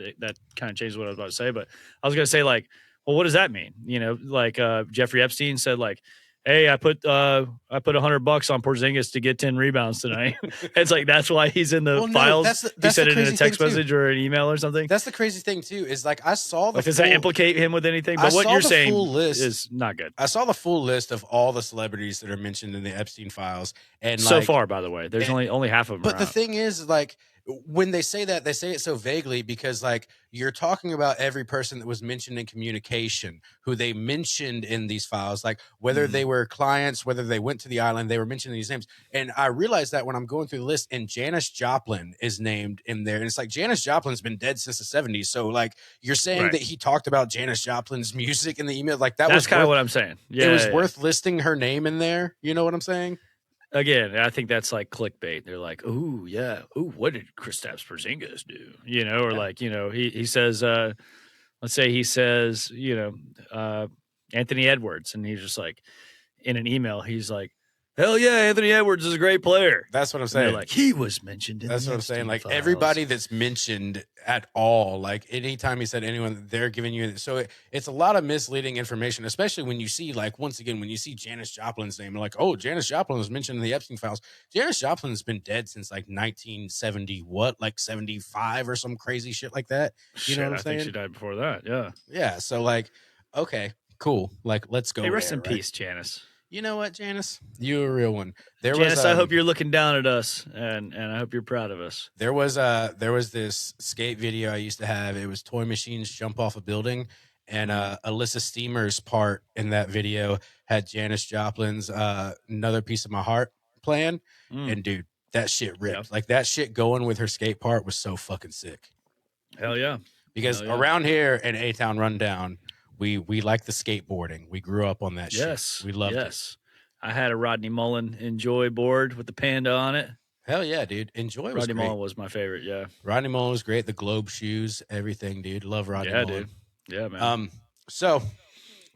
kind of changes what I was about to say. But I was going to say, like, well, what does that mean? You know, like Jeffrey Epstein said, like, hey, I put $100 on Porzingis to get 10 rebounds tonight. It's like that's why he's in the Well, no, files. that's He said the it in a crazy text thing too. message or an email or something. That's the crazy thing too. Is like I saw the Like, does full, that implicate him with anything? I But what saw you're the saying full list. is not good. I saw the full list of all the celebrities that are mentioned in the Epstein files, and So like, far, by the way, there's only half of them. but Are the out. thing is, like, when they say that, they say it so vaguely because, like, you're talking about every person that was mentioned in communication, who they mentioned in these files, like whether they were clients, whether they went to the island, they were mentioning these names. And I realized that when I'm going through the list, and Janis Joplin is named in there, and it's like Janis Joplin's been dead since the '70s. So, like, you're saying Right. that he talked about Janis Joplin's music in the email, like that That's was kind of worth, what I'm saying. Yeah, it was yeah. worth listing her name in there. You know what I'm saying? Again, I think that's like clickbait. They're like, "Ooh, yeah, ooh, what did Kristaps Porzingis do?" You know, or Yeah. like, you know, he says, let's say he says, you know, Anthony Edwards, and he's just like, in an email, he's like, "Hell yeah, Anthony Edwards is a great player." That's what I'm And they're saying. like, "He was mentioned in That's the what I'm saying. Epstein Like files." everybody that's mentioned at all, like anytime he said anyone, they're giving you. So it's a lot of misleading information, especially when you see, like, once again, when you see Janis Joplin's name, like, oh, Janis Joplin was mentioned in the Epstein files. Janis Joplin's been dead since like 1970, what, like 75 or some crazy shit like that. You know Shit, what I'm I think she saying? died before that. Yeah. Yeah. So, like, okay, cool. Like, let's Hey, go rest there, in right? peace, Janice. You know what, Janice? You're a real one. There was Janice, I hope you're looking down at us, and I hope you're proud of us. There was this skate video I used to have. It was toy machines jump off a building, and Alyssa Steamer's part in that video had Janis Joplin's "Another Piece of My Heart" playing, and dude, that shit ripped. Yeah. Like that shit going with her skate part was so fucking sick. Hell yeah. Because Hell yeah. around here in A-Town Rundown, we like the skateboarding. We grew up on that Yes. shit. We loved it. Yes. I had a Rodney Mullen Enjoy board with the panda on it. Hell yeah, dude. Enjoy was Rodney great. Mullen was my favorite. Yeah. Rodney Mullen was great. The globe shoes, everything, dude. Love Rodney Yeah, Mullen. dude. Yeah, man. So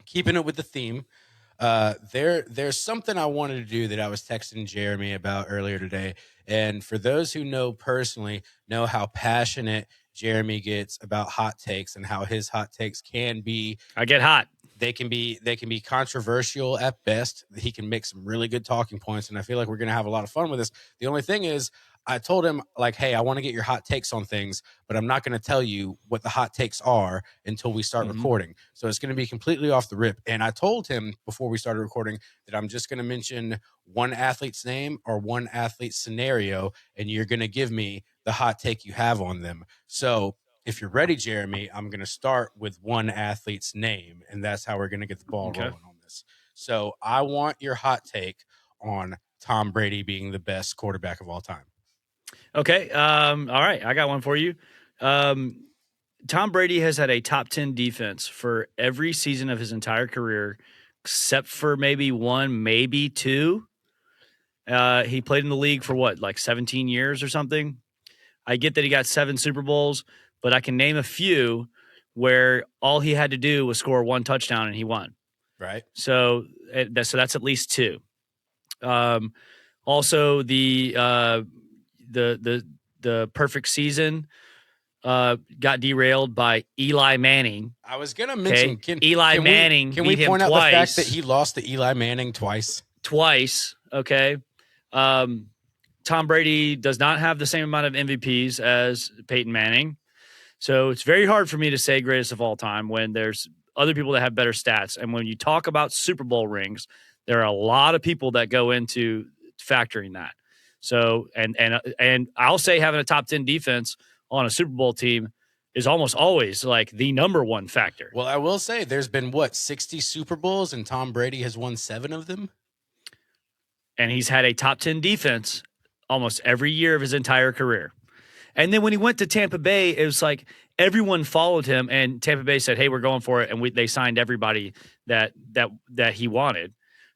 keeping it with the theme, there's something I wanted to do that I was texting Jeremy about earlier today. And for those who know personally, know how passionate Jeremy gets about hot takes and how his hot takes can be. I get hot. They can be controversial at best. He can make some really good talking points, and I feel like we're gonna have a lot of fun with this. The only thing is, I told him, like, hey, I want to get your hot takes on things, but I'm not going to tell you what the hot takes are until we start recording. So it's going to be completely off the rip. And I told him before we started recording that I'm just going to mention one athlete's name or one athlete's scenario, and you're going to give me the hot take you have on them. So if you're ready, Jeremy, I'm going to start with one athlete's name, and that's how we're going to get the ball rolling on this. So I want your hot take on Tom Brady being the best quarterback of all time. Okay. All right. I got one for you. Tom Brady has had a top 10 defense for every season of his entire career, except for maybe one, maybe two. He played in the league for what, like 17 years or something? I get that he got 7 Super Bowls, but I can name a few where all he had to do was score one touchdown and he won. Right. So that's at least 2. Also, the perfect season got derailed by Eli Manning. I was gonna mention Eli Manning. Can we beat point him out twice, the fact that he lost to Eli Manning twice? Okay. Tom Brady does not have the same amount of MVPs as Peyton Manning. So it's very hard for me to say greatest of all time when there's other people that have better stats. And when you talk about Super Bowl rings, there are a lot of people that go into factoring that. So, and I'll say having a top 10 defense on a Super Bowl team is almost always like the number one factor. Well, I will say there's been 60 Super Bowls, and Tom Brady has won 7 of them. And he's had a top 10 defense almost every year of his entire career. And then when he went to Tampa Bay, it was like everyone followed him, and Tampa Bay said, "Hey, we're going for it," and they signed everybody that he wanted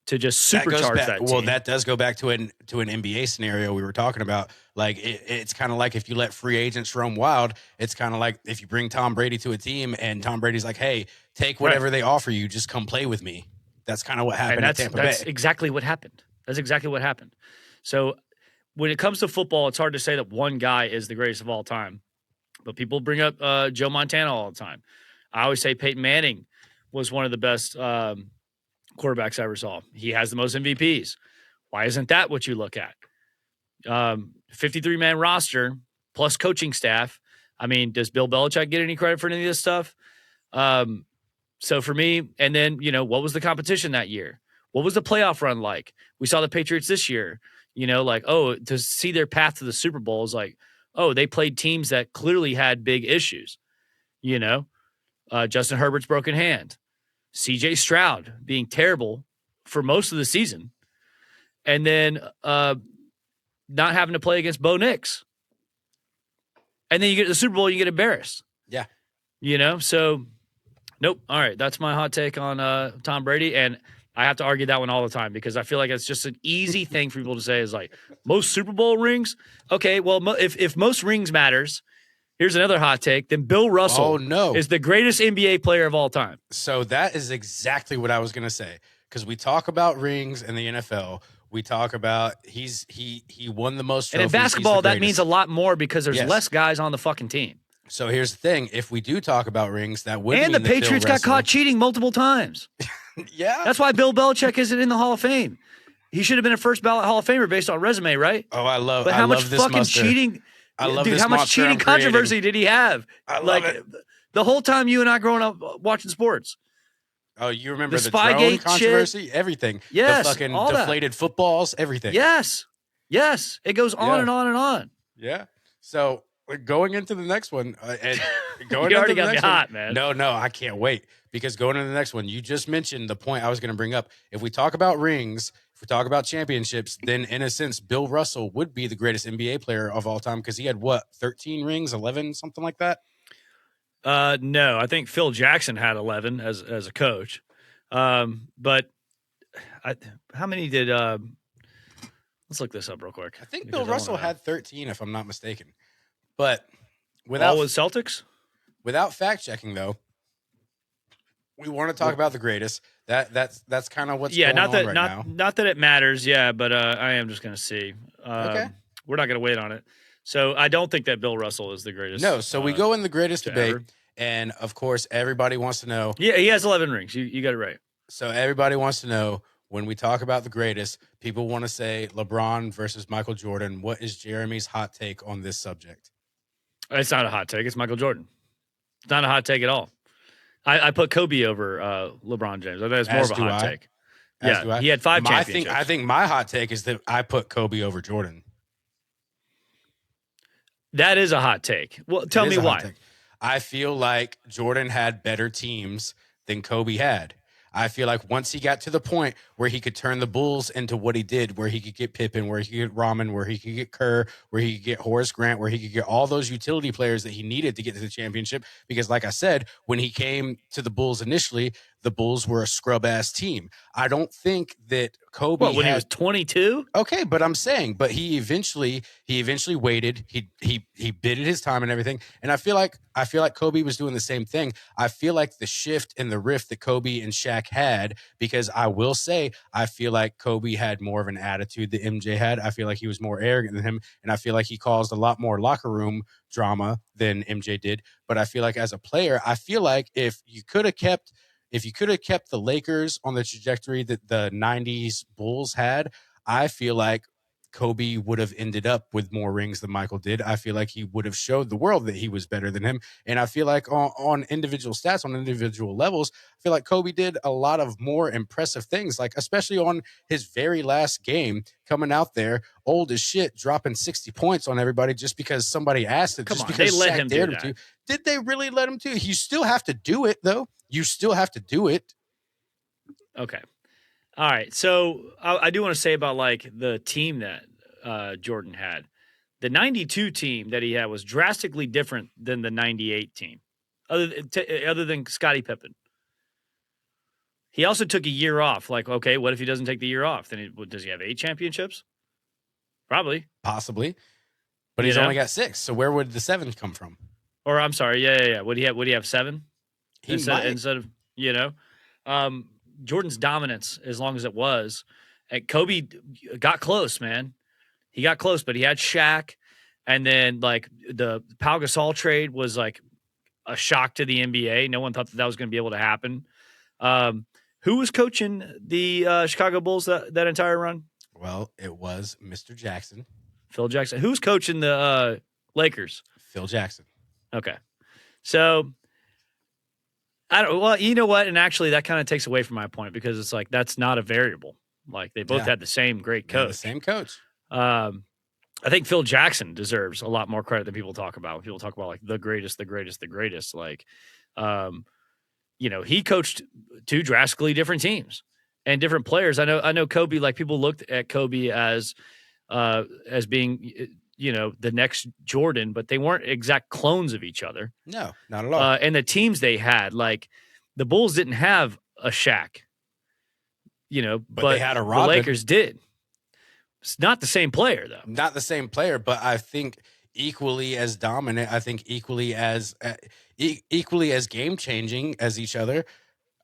to just supercharge that team. Well, that does go back to an NBA scenario we were talking about. Like it's kind of like if you let free agents roam wild. It's kind of like if you bring Tom Brady to a team, and Tom Brady's like, "Hey, take whatever they offer you, just come play with me." That's kind of what happened And at Tampa that's Bay. exactly what happened. That's exactly what happened. So when it comes to football, it's hard to say that one guy is the greatest of all time. But people bring up Joe Montana all the time. I always say Peyton Manning was one of the best quarterbacks I ever saw. He has the most MVPs. Why isn't that what you look at? 53-man roster plus coaching staff. I mean, does Bill Belichick get any credit for any of this stuff? So for me, and then, what was the competition that year? What was the playoff run like? We saw the Patriots this year, to see their path to the Super Bowl is like, they played teams that clearly had big issues. Justin Herbert's broken hand, CJ Stroud being terrible for most of the season, and then not having to play against Bo Nix. And then you get to the Super Bowl, you get embarrassed. Yeah. So nope. All right. That's my hot take on Tom Brady. And I have to argue that one all the time because I feel like it's just an easy thing for people to say is like most Super Bowl rings. Okay. Well, if most rings matters, here's another hot take. Then Bill Russell is the greatest NBA player of all time. So that is exactly what I was going to say. Because we talk about rings in the NFL. We talk about he won the most trophies. And in basketball, that means a lot more because there's less guys on the fucking team. So here's the thing. If we do talk about rings, that would mean the Patriots got caught cheating multiple times. Yeah. That's why Bill Belichick isn't in the Hall of Fame. He should have been a first ballot Hall of Famer based on resume, right? Oh, I love. But how much this fucking monster. cheating? I love dude. This how much cheating controversy did he have? I love it. The whole time you and I growing up watching sports. Oh, you remember the Spygate drone controversy? Shit? Everything. Yes, The fucking all deflated footballs, everything. Yes. It goes on and on and on. Yeah. So going into the next one, and going you into already the got me next hot, one, man. No, I can't wait because going into the next one, you just mentioned the point I was going to bring up. If we talk about rings, if we talk about championships, then in a sense, Bill Russell would be the greatest NBA player of all time because he had 13 rings, 11, something like that. No, I think Phil Jackson had 11 as a coach. But how many did let's look this up real quick. I think Bill Russell had 13 if I'm not mistaken. But without all with Celtics? Without fact checking though, we want to talk about the greatest. That's kind of what's going on right now. Not that it matters, but I am just going to see. Okay. We're not going to wait on it. So I don't think that Bill Russell is the greatest. No, so we go in the greatest debate. Ever. And, of course, everybody wants to know. Yeah, he has 11 rings. You got it right. So everybody wants to know, when we talk about the greatest, people want to say LeBron versus Michael Jordan. What is Jeremy's hot take on this subject? It's not a hot take. It's Michael Jordan. It's not a hot take at all. I put Kobe over LeBron James. I think it's more of a hot take. Yeah, he had 5 championships. I think my hot take is that I put Kobe over Jordan. That is a hot take. Well, tell me why. I feel like Jordan had better teams than Kobe had. I feel like once he got to the point where he could turn the Bulls into what he did, where he could get Pippen, where he could get Ramen, where he could get Kerr, where he could get Horace Grant, where he could get all those utility players that he needed to get to the championship. Because like I said, when he came to the Bulls initially, the Bulls were a scrub-ass team. I don't think that Kobe when he was 22? Okay, but I'm saying, but he eventually waited. He bided his time and everything. And I feel like Kobe was doing the same thing. I feel like the shift and the rift that Kobe and Shaq had, because I will say, I feel like Kobe had more of an attitude that MJ had. I feel like he was more arrogant than him. And I feel like he caused a lot more locker room drama than MJ did. But I feel like as a player, I feel like if you could have kept the Lakers on the trajectory that the 90s Bulls had, I feel like Kobe would have ended up with more rings than Michael did. I feel like he would have showed the world that he was better than him. And I feel like on individual stats, on individual levels, I feel like Kobe did a lot of more impressive things, like especially on his very last game, coming out there, old as shit, dropping 60 points on everybody just because somebody asked it. Because they let him do that. Did they really let him do it? You still have to do it, though. You still have to do it. Okay. All right. So I do want to say about like the team that Jordan had. The 92 team that he had was drastically different than the 98 team, other than Scottie Pippen. He also took a year off. Like, okay, what if he doesn't take the year off? Then does he have 8 championships? Probably. Possibly. But he's only got 6. So where would the 7 come from? Or I'm sorry. Yeah. Would he have 7? Instead of, Jordan's dominance as long as it was. And Kobe got close, man. He got close, but he had Shaq. And then, like, the Pau Gasol trade was, like, a shock to the NBA. No one thought that was going to be able to happen. Who was coaching the Chicago Bulls that entire run? Well, it was Mr. Jackson. Phil Jackson. Who's coaching the Lakers? Phil Jackson. Okay. So, well, you know what? And actually, that kind of takes away from my point because it's like that's not a variable. Like, they both had the same great coach. The same coach. I think Phil Jackson deserves a lot more credit than people talk about. People talk about, like, the greatest. Like, he coached two drastically different teams and different players. I know Kobe, like, people looked at Kobe as being, the next Jordan, but they weren't exact clones of each other. No, not at all. And the teams they had, like, the Bulls didn't have a Shaq, but they had a Rodman. The Lakers did. It's not the same player, though. Not the same player, but I think equally as dominant. I think equally as game changing as each other.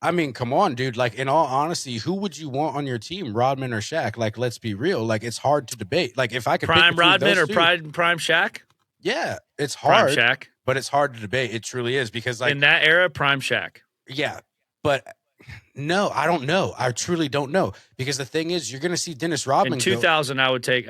I mean, come on, dude. Like, in all honesty, who would you want on your team, Rodman or Shaq? Like, let's be real. Like, it's hard to debate. Like, if I could prime pick Rodman or two, prime Shaq, yeah, it's hard. Prime Shaq, but it's hard to debate. It truly is because, like, in that era, prime Shaq. Yeah, but. No, I don't know. I truly don't know because the thing is, you're going to see Dennis Rodman. In 2000, I would take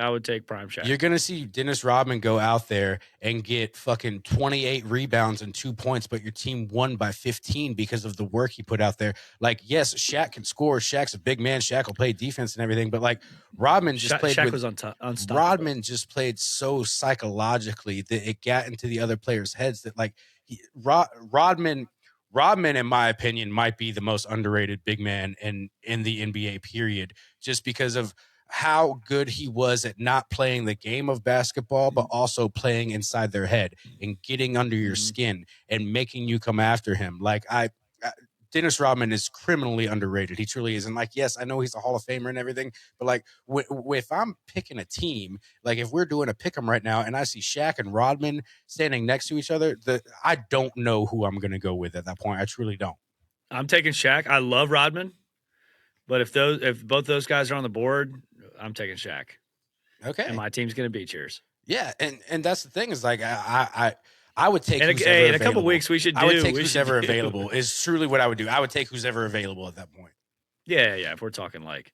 prime Shaq. You're going to see Dennis Rodman go out there and get fucking 28 rebounds and 2 points, but your team won by 15 because of the work he put out there. Like, yes, Shaq can score. Shaq's a big man. Shaq will play defense and everything, but like Rodman just played. Shaq was unstoppable. Rodman just played so psychologically that it got into the other players' heads that like Rodman, in my opinion, might be the most underrated big man in the NBA period, just because of how good he was at not playing the game of basketball, but also playing inside their head and getting under your skin and making you come after him. Like Dennis Rodman is criminally underrated. He truly is. And like, yes, I know he's a Hall of Famer and everything, but like if I'm picking a team, like if we're doing a pick 'em right now and I see Shaq and Rodman standing next to each other, I don't know who I'm going to go with at that point. I truly don't. I'm taking Shaq. I love Rodman, but if both those guys are on the board, I'm taking Shaq. Okay. And my team's going to beat yours. Yeah. And that's the thing is like, I would take in a couple weeks we should do. I would take who's ever available is truly what I would do. I would take who's ever available at that point. Yeah. If we're talking like,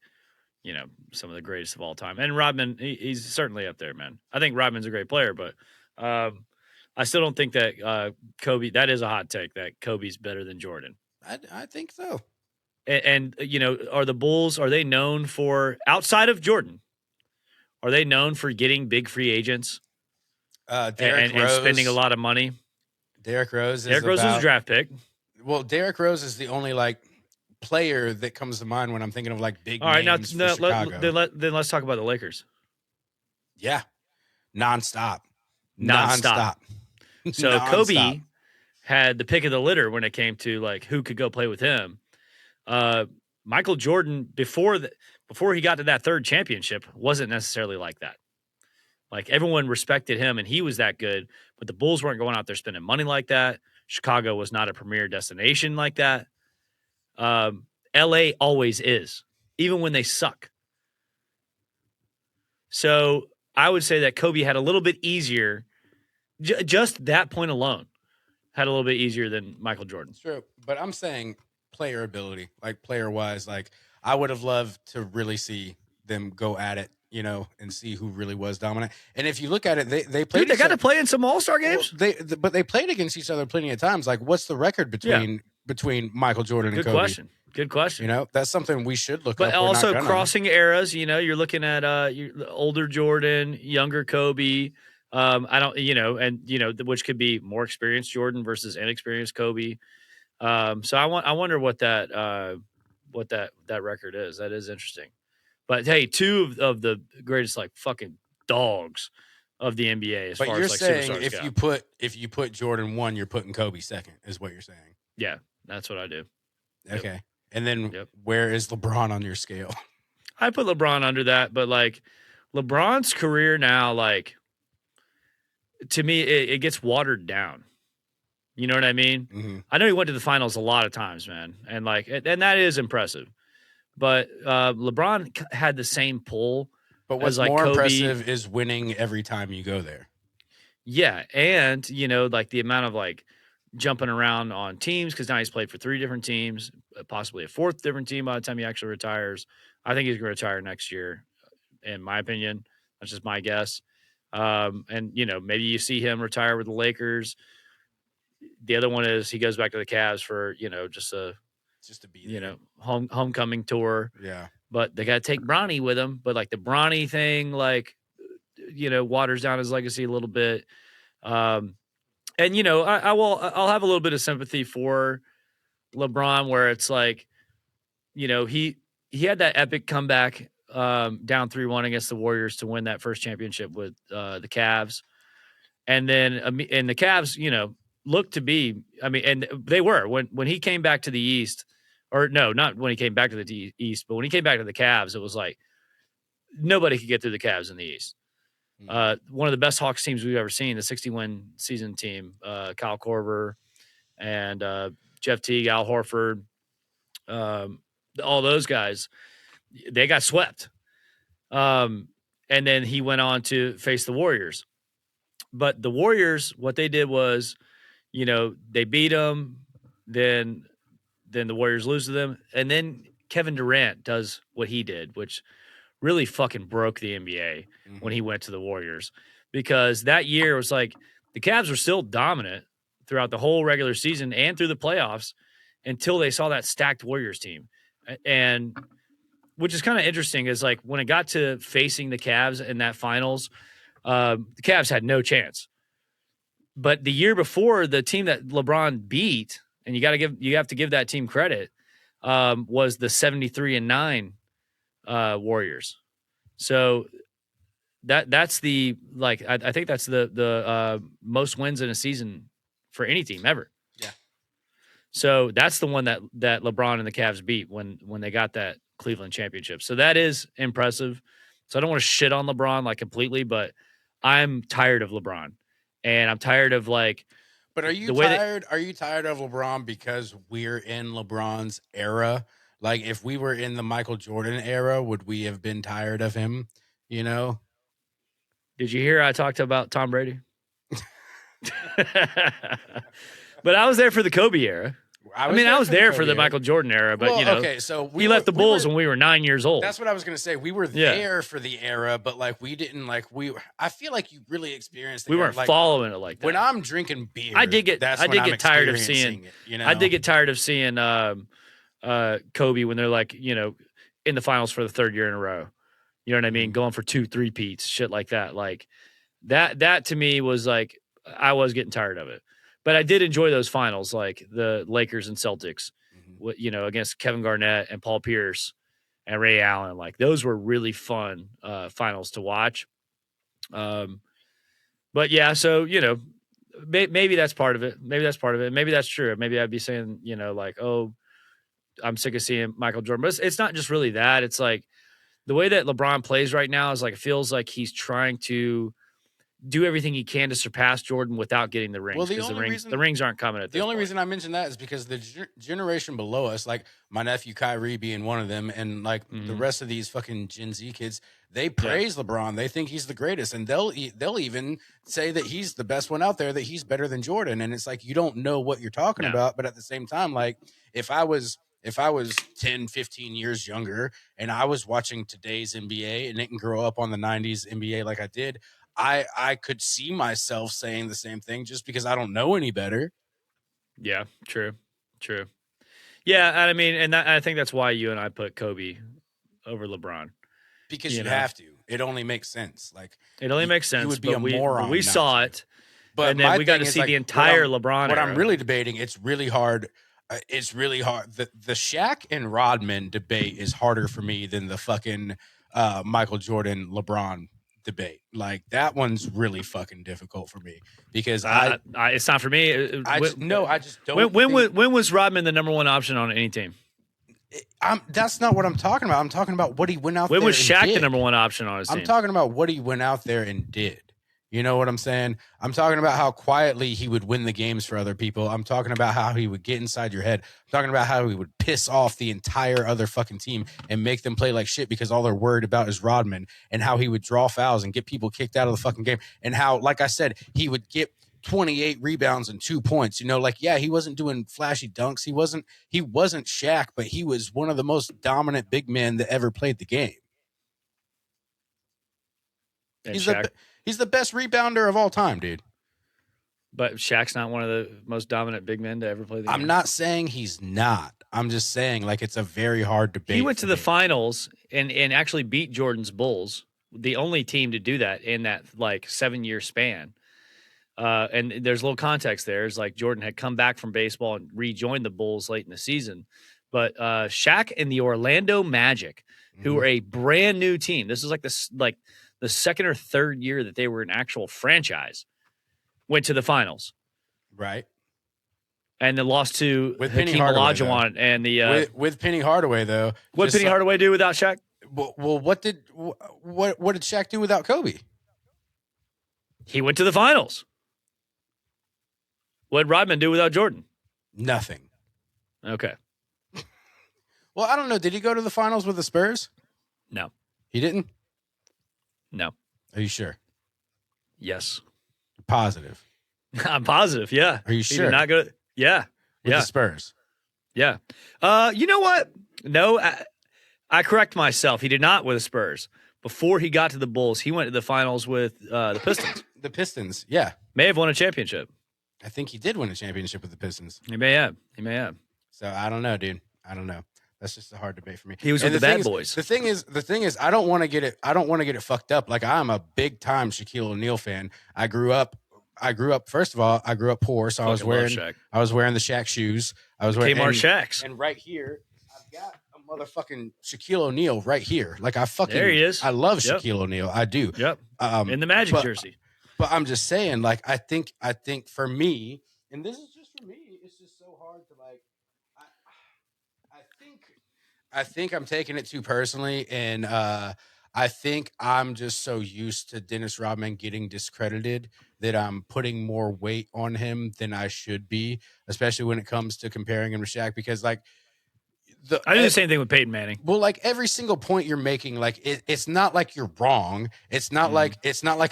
some of the greatest of all time, and Rodman, he's certainly up there, man. I think Rodman's a great player, but I still don't think that Kobe. That is a hot take that Kobe's better than Jordan. I think so. And are the Bulls? Are they known for outside of Jordan? Are they known for getting big free agents? Derrick Rose, and spending a lot of money. Derrick Rose is a draft pick. Well, Derrick Rose is the only like player that comes to mind when I'm thinking of like big. All right, names for Chicago. Then let's talk about the Lakers. Yeah, nonstop. So Kobe had the pick of the litter when it came to like who could go play with him. Michael Jordan before he got to that third championship wasn't necessarily like that. Like everyone respected him and he was that good, but the Bulls weren't going out there spending money like that. Chicago was not a premier destination like that. LA always is, even when they suck. So I would say that Kobe had a little bit easier, just that point alone, had a little bit easier than Michael Jordan. True, but I'm saying player ability, like player-wise, like I would have loved to really see them go at it, and see who really was dominant. And if you look at it, they played. Dude, they got to play in some All-Star games. Well, but they played against each other plenty of times. Like, what's the record between Michael Jordan and Kobe? Good question. That's something we should look up. But also crossing eras. You're looking at older Jordan, younger Kobe. I don't, which could be more experienced Jordan versus inexperienced Kobe. So I wonder what that record is. That is interesting. But hey, two of the greatest like fucking dogs of the NBA as far as like saying superstars go. if you put Jordan 1, you're putting Kobe second, is what you're saying. Yeah, that's what I do. Okay. Yep. And then where is LeBron on your scale? I put LeBron under that, but like LeBron's career now, like to me, it gets watered down. You know what I mean? Mm-hmm. I know he went to the finals a lot of times, man, and that is impressive. but LeBron had the same pull. But what's as like more Kobe. impressive is winning every time you go there. Yeah, and like the amount of like jumping around on teams because now he's played for 3 different teams, possibly a 4th different team by the time he actually retires. I think he's going to retire next year, in my opinion. That's just my guess. And maybe you see him retire with the Lakers. The other one is he goes back to the Cavs for just to be there. Homecoming tour. Yeah. But they got to take Bronny with him. But like the Bronny thing, like waters down his legacy a little bit. And I'll have a little bit of sympathy for LeBron, where it's like, he had that epic comeback down 3-1 against the Warriors to win that first championship with the Cavs, and then and the Cavs, looked to be, and they were when he came back to the East, or no, not when he came back to the East, but when he came back to the Cavs, it was like nobody could get through the Cavs in the East. One of the best Hawks teams we've ever seen, the 60-win season team, Kyle Korver and Jeff Teague, Al Horford, all those guys, they got swept. And then he went on to face the Warriors. But the Warriors, what they did was, they beat them, then the Warriors lose to them, and then Kevin Durant does what he did, which really fucking broke the NBA when he went to the Warriors, because that year was like the Cavs were still dominant throughout the whole regular season and through the playoffs until they saw that stacked Warriors team. And which is kind of interesting is like when it got to facing the Cavs in that finals, the Cavs had no chance. But the year before, the team that LeBron beat, and you have to give that team credit, was the 73-9 Warriors. So that's the I think that's the most wins in a season for any team ever. Yeah. So that's the one that LeBron and the Cavs beat when they got that Cleveland championship. So that is impressive. So I don't want to shit on LeBron like completely, but I'm tired of LeBron, and I'm tired of like. But are you tired? Are you tired of LeBron because we're in LeBron's era? Like, if we were in the Michael Jordan era, would we have been tired of him? Did you hear I talked about Tom Brady? But I was there for the Kobe era. I was there for the Michael Jordan era, but okay, so he left the Bulls when we were 9 years old. That's what I was gonna say. We were there for the era, but like we didn't I feel like you really experienced. We weren't following it like that. When I'm drinking beer, I did get tired of seeing it. I did get tired of seeing Kobe when they're like in the finals for the 3rd year in a row. You know what I mean? Going for 2 3-peats, shit like that. Like that to me was like I was getting tired of it. But I did enjoy those finals, like the Lakers and Celtics, against Kevin Garnett and Paul Pierce and Ray Allen. Like those were really fun finals to watch. But yeah, so maybe that's part of it. Maybe that's true. Maybe I'd be saying I'm sick of seeing Michael Jordan. But it's not just really that. It's like the way that LeBron plays right now is like it feels like he's trying to do everything he can to surpass Jordan without getting the rings. Well, the rings aren't coming at this point. Reason I mentioned that is because the generation below us, like my nephew Kyrie being one of them, and like the rest of these fucking Gen Z kids, they praise LeBron. They think he's the greatest, and they'll even say that he's the best one out there, that he's better than Jordan. And it's like you don't know what you're talking about, but at the same time, like if I was 10, 15 years younger and I was watching today's NBA and didn't grow up on the 90s NBA like I did, I could see myself saying the same thing just because I don't know any better. Yeah, true. Yeah, I mean, and I think that's why you and I put Kobe over LeBron. Because you have to. It only makes sense. Like it only makes sense. You would be a moron. We saw it, but and then we got to see the entire LeBron. What I'm really debating, it's really hard. It's really hard. The Shaq and Rodman debate is harder for me than the fucking Michael Jordan LeBron debate. Like that one's really fucking difficult for me because it's not for me. I just don't. When was Rodman the number one option on any team? That's not what I'm talking about. I'm talking about what he went out there. When was Shaq the number one option on his team? I'm talking about what he went out there and did. You know what I'm saying? I'm talking about how quietly he would win the games for other people. I'm talking about how he would get inside your head. I'm talking about how he would piss off the entire other fucking team and make them play like shit because all they're worried about is Rodman, and how he would draw fouls and get people kicked out of the fucking game. And how, like I said, he would get 28 rebounds and 2 points. You know, like, yeah, he wasn't doing flashy dunks. He wasn't Shaq, but he was one of the most dominant big men that ever played the game. And He's Shaq, he's the best rebounder of all time, dude. but Shaq's not one of the most dominant big men to ever play the game. I'm not saying he's not. I'm just saying, like, it's a very hard debate. He went to the finals and actually beat Jordan's Bulls, the only team to do that in that like 7-year span. And there's a little context there. It's like Jordan had come back from baseball and rejoined the Bulls late in the season. But Shaq and the Orlando Magic, who were a brand new team, this is like the second or third year that they were an actual franchise, went to the finals. Right. And then lost to with Penny Hakeem Hardaway, Olajuwon and the with Penny Hardaway though. What did Penny Hardaway do without Shaq? Well, what did Shaq do without Kobe? He went to the finals. What did Rodman do without Jordan? Nothing. Okay. Well, I don't know. Did he go to the finals with the Spurs? No. He didn't? No. Are you sure? Yes. Positive. I'm positive, yeah. Are you sure? He did not go. Yeah. With the Spurs? Yeah. You know what? No, I correct myself. He did not with the Spurs. Before he got to the Bulls, he went to the finals with the Pistons. The Pistons, yeah. May have won a championship. I think he did win a championship with the Pistons. He may have. So I don't know, dude. I don't know. That's just a hard debate for me. He was with the bad boys. The thing is, I don't want to get it fucked up. Like, I'm a big time Shaquille O'Neal fan. I grew up. First of all, I grew up poor, so I was wearing the Shaq shoes. I was wearing Kmart Shaqs. And right here, I've got a motherfucking Shaquille O'Neal right here. Like, there he is. I love Shaquille O'Neal. I do. Yep. In the Magic jersey. But I'm just saying, like, I think for me, and this is just for me, it's just so hard to like. I think I'm taking it too personally, and I think I'm just so used to Dennis Rodman getting discredited that I'm putting more weight on him than I should be, especially when it comes to comparing him to Shaq, because like. I do the same thing with Peyton Manning. Well, like every single point you're making, like it's not like you're wrong. It's not like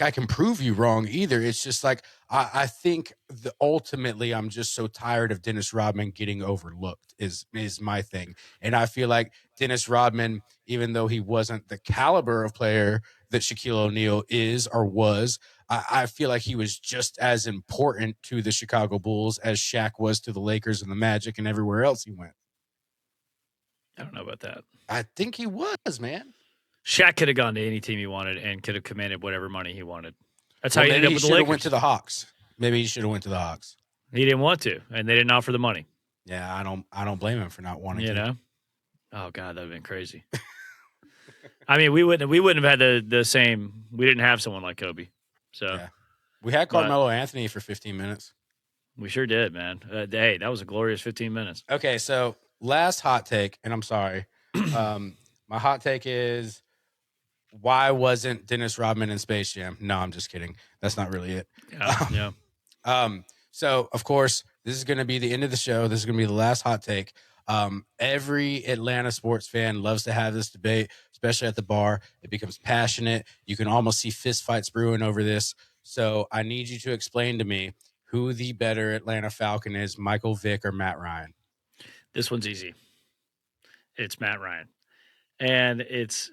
I can prove you wrong either. It's just like I think ultimately I'm just so tired of Dennis Rodman getting overlooked is my thing. And I feel like Dennis Rodman, even though he wasn't the caliber of player that Shaquille O'Neal is or was, I feel like he was just as important to the Chicago Bulls as Shaq was to the Lakers and the Magic and everywhere else he went. I don't know about that. I think he was, man. Shaq could have gone to any team he wanted and could have commanded whatever money he wanted. That's how he ended up with the Lakers. Went to the Hawks. Maybe he should have went to the Hawks. He didn't want to, and they didn't offer the money. Yeah, I don't blame him for not wanting to. You know? Oh God, that would have been crazy. I mean, we wouldn't have had the same. We didn't have someone like Kobe. So yeah. We had Carmelo Anthony for 15 minutes. We sure did, man. Hey, that was a glorious 15 minutes. Okay, so last hot take, and I'm sorry. My hot take is, why wasn't Dennis Rodman in Space Jam? No, I'm just kidding. That's not really it. Yeah. So, of course, this is going to be the end of the show. This is going to be the last hot take. Every Atlanta sports fan loves to have this debate, especially at the bar. It becomes passionate. You can almost see fistfights brewing over this. So I need you to explain to me who the better Atlanta Falcon is, Michael Vick or Matt Ryan. This one's easy. It's Matt Ryan. And it's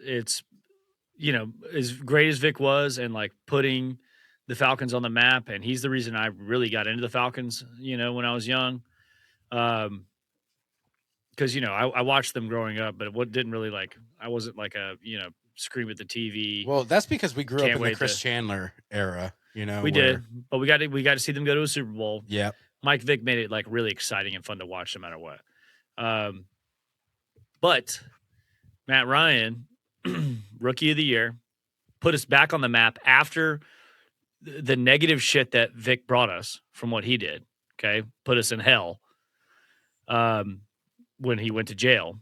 you know, as great as Vic was and like putting the Falcons on the map, and he's the reason I really got into the Falcons, you know, when I was young. Because, you know, I watched them growing up, but what didn't really like, I wasn't like a, you know, scream at the TV. Well, that's because we grew up in the Chris Chandler era, you know. We did, but we got to see them go to a Super Bowl. Yeah. Mike Vick made it like really exciting and fun to watch no matter what. But Matt Ryan, rookie of the year, put us back on the map after the negative shit that Vic brought us from what he did. Okay. Put us in hell. When he went to jail.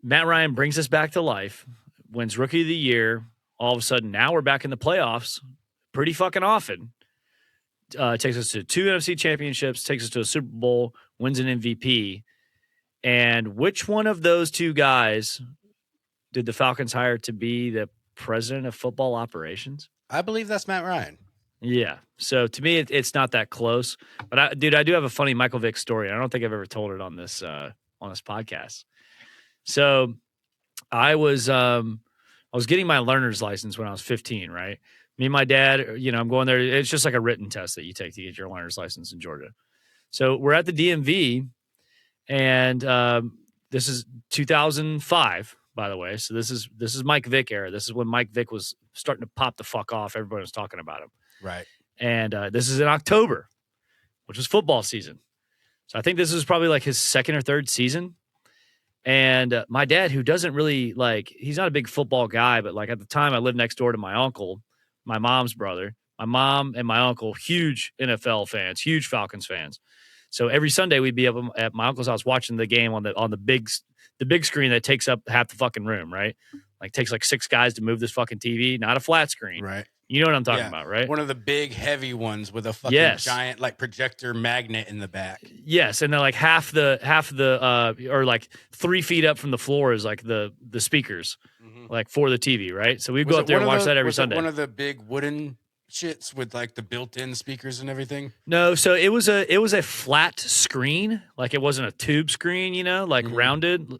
Matt Ryan brings us back to life, wins rookie of the year. All of a sudden, now we're back in the playoffs, pretty fucking often. Takes us to 2 NFC championships, takes us to a Super Bowl, wins an MVP. And which one of those two guys did the Falcons hire to be the president of football operations? I believe that's Matt Ryan. Yeah. So to me, it's not that close. But I do have a funny Michael Vick story. I don't think I've ever told it on this podcast. So I was getting my learner's license when I was 15, right? Me and my dad, I'm going there. It's just like a written test that you take to get your learner's license in Georgia. So we're at the DMV, and this is 2005, by the way. So this is Mike Vick era. This is when Mike Vick was starting to pop the fuck off. Everybody was talking about him. Right. And this is in October, which was football season. So I think this is probably like his second or third season. And my dad, who doesn't really he's not a big football guy, but like at the time I lived next door to my uncle, my mom's brother. My mom and my uncle, huge NFL fans, huge Falcons fans. So every Sunday we'd be up at my uncle's house watching the game on the big screen that takes up half the fucking room, right? Like takes like 6 guys to move this fucking TV, not a flat screen. Right. You know what I'm talking about, right? One of the big heavy ones with a fucking giant like projector magnet in the back. Yes, and then like half the or like 3 feet up from the floor is like the speakers, like for the TV, right? So we'd go up there and watch that every Sunday. One of the big wooden shits with like the built-in speakers and everything? No, so it was a flat screen, like it wasn't a tube screen, rounded.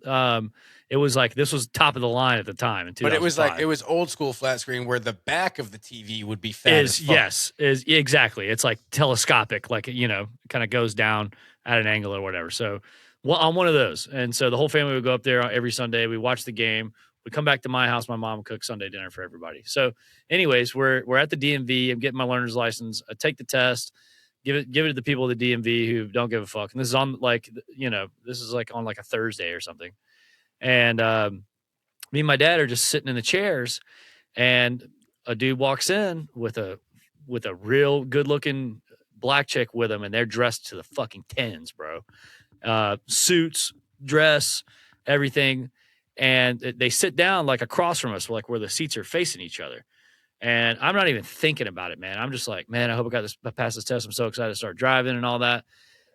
It was like this was top of the line at the time in 2005. But it was old school flat screen where the back of the TV would be fat as fuck. Yes, exactly. It's like telescopic, like kind of goes down at an angle or whatever. So on one of those, and so the whole family would go up there every Sunday. We watch the game. We come back to my house. My mom would cook Sunday dinner for everybody. So, anyways, we're at the DMV. I'm getting my learner's license. I take the test, give it to the people at the DMV who don't give a fuck. And this is on this is like on like a Thursday or something. And me and my dad are just sitting in the chairs, and a dude walks in with a real good looking black chick with him, and they're dressed to the fucking tens, bro. Suits, dress, everything. And they sit down like across from us, like where the seats are facing each other. And I'm not even thinking about it, man. I'm just like, man, I hope I pass this test. I'm so excited to start driving and all that.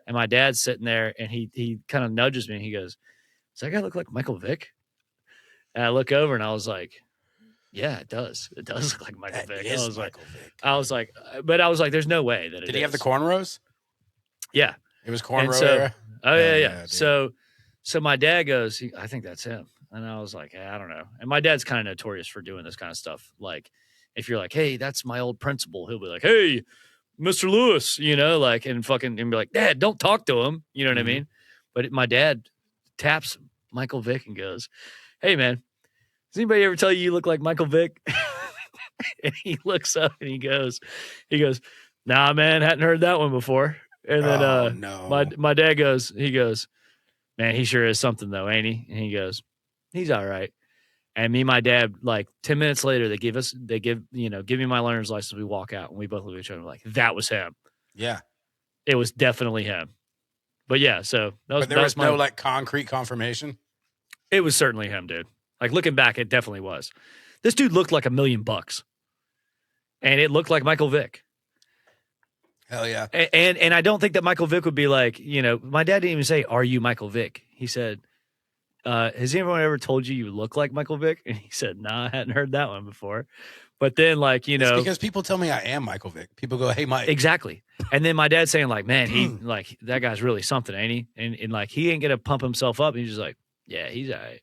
And my dad's sitting there, and he kind of nudges me, and he goes, "Does that guy look like Michael Vick?" And I look over, and I was like, "Yeah, it does. It does look like Michael Vick." I was like, there's no way that it is. Did he have the cornrows? Yeah. It was cornrow era? Oh, yeah. So my dad goes, I think that's him. And I was like, I don't know. And my dad's kind of notorious for doing this kind of stuff. Like, if you're like, "Hey, that's my old principal," he'll be like, "Hey, Mr. Lewis," and be like, "Dad, don't talk to him." You know what I mean? But my dad taps Michael Vick and goes, "Hey, man, does anybody ever tell you look like Michael Vick?" And he looks up and he goes, "Nah, man, hadn't heard that one before." And then my dad goes, "Man, he sure is something though, ain't he?" And he goes, "He's all right." And me and my dad, like 10 minutes later, give me my learner's license. We walk out, and we both look at each other like, that was him. Yeah. It was definitely him. But yeah, so there was no like concrete confirmation? It was certainly him, dude. Like looking back, it definitely was. This dude looked like $1 million. And it looked like Michael Vick. Hell yeah. And I don't think that Michael Vick would be like, my dad didn't even say, "Are you Michael Vick?" He said, "Has anyone ever told you look like Michael Vick?" And he said, "Nah, I hadn't heard that one before." But then it's because people tell me I am Michael Vick. People go, "Hey, Mike." Exactly. And then my dad's saying like, "Man, he like that guy's really something, ain't he?" And like, he ain't going to pump himself up. He's just like, "Yeah, he's all right."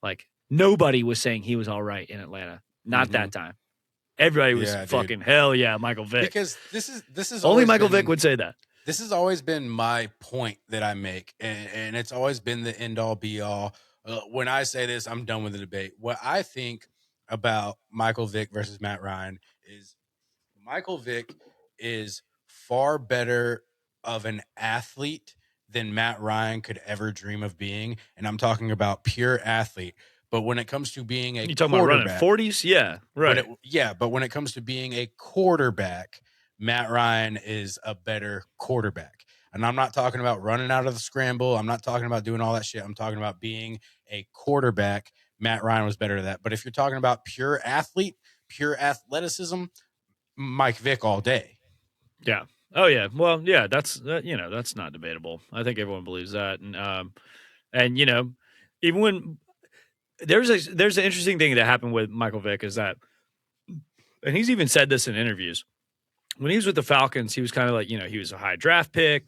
Like nobody was saying he was all right in Atlanta. Not that time. Everybody was fucking hell yeah, Michael Vick. Because this is only Michael Vick would say that. This has always been my point that I make, and it's always been the end all be all. When I say this, I'm done with the debate. What I think about Michael Vick versus Matt Ryan is Michael Vick is far better of an athlete than Matt Ryan could ever dream of being, and I'm talking about pure athlete. But when it comes to being a talking about running 40s? Yeah, right. But when it comes to being a quarterback, Matt Ryan is a better quarterback. And I'm not talking about running out of the scramble. I'm not talking about doing all that shit. I'm talking about being a quarterback. Matt Ryan was better at that. But if you're talking about pure athlete, pure athleticism, Mike Vick all day. Yeah. Oh yeah. Well, yeah. That's that's not debatable. I think everyone believes that, and even when there's an interesting thing that happened with Michael Vick is that, and he's even said this in interviews when he was with the Falcons, he was kind of like he was a high draft pick,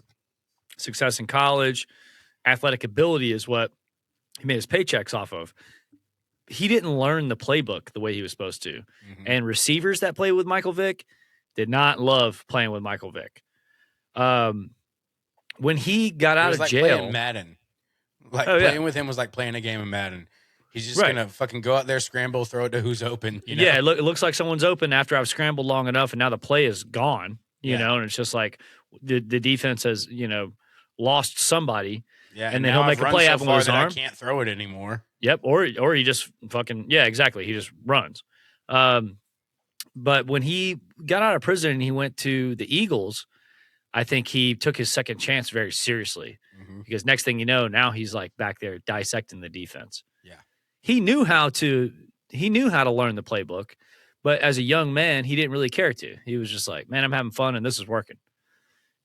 success in college, athletic ability is what he made his paychecks off of. He didn't learn the playbook the way he was supposed to, and receivers that play with Michael Vick did not love playing with Michael Vick. When he got out of like jail, playing Madden. Playing with him was like playing a game of Madden. He's just gonna fucking go out there, scramble, throw it to who's open. Yeah, it looks like someone's open after I've scrambled long enough, and now the play is gone. You know, and it's just like the defense has lost somebody. Yeah, and then he'll make a play happen with his arm. I can't throw it anymore. Yep, or he just fucking exactly. He just runs. But when he got out of prison and he went to the Eagles, I think he took his second chance very seriously because next thing you know, now he's like back there dissecting the defense. Yeah, he knew how to learn the playbook, but as a young man, he didn't really care to. He was just like, man, I'm having fun and this is working.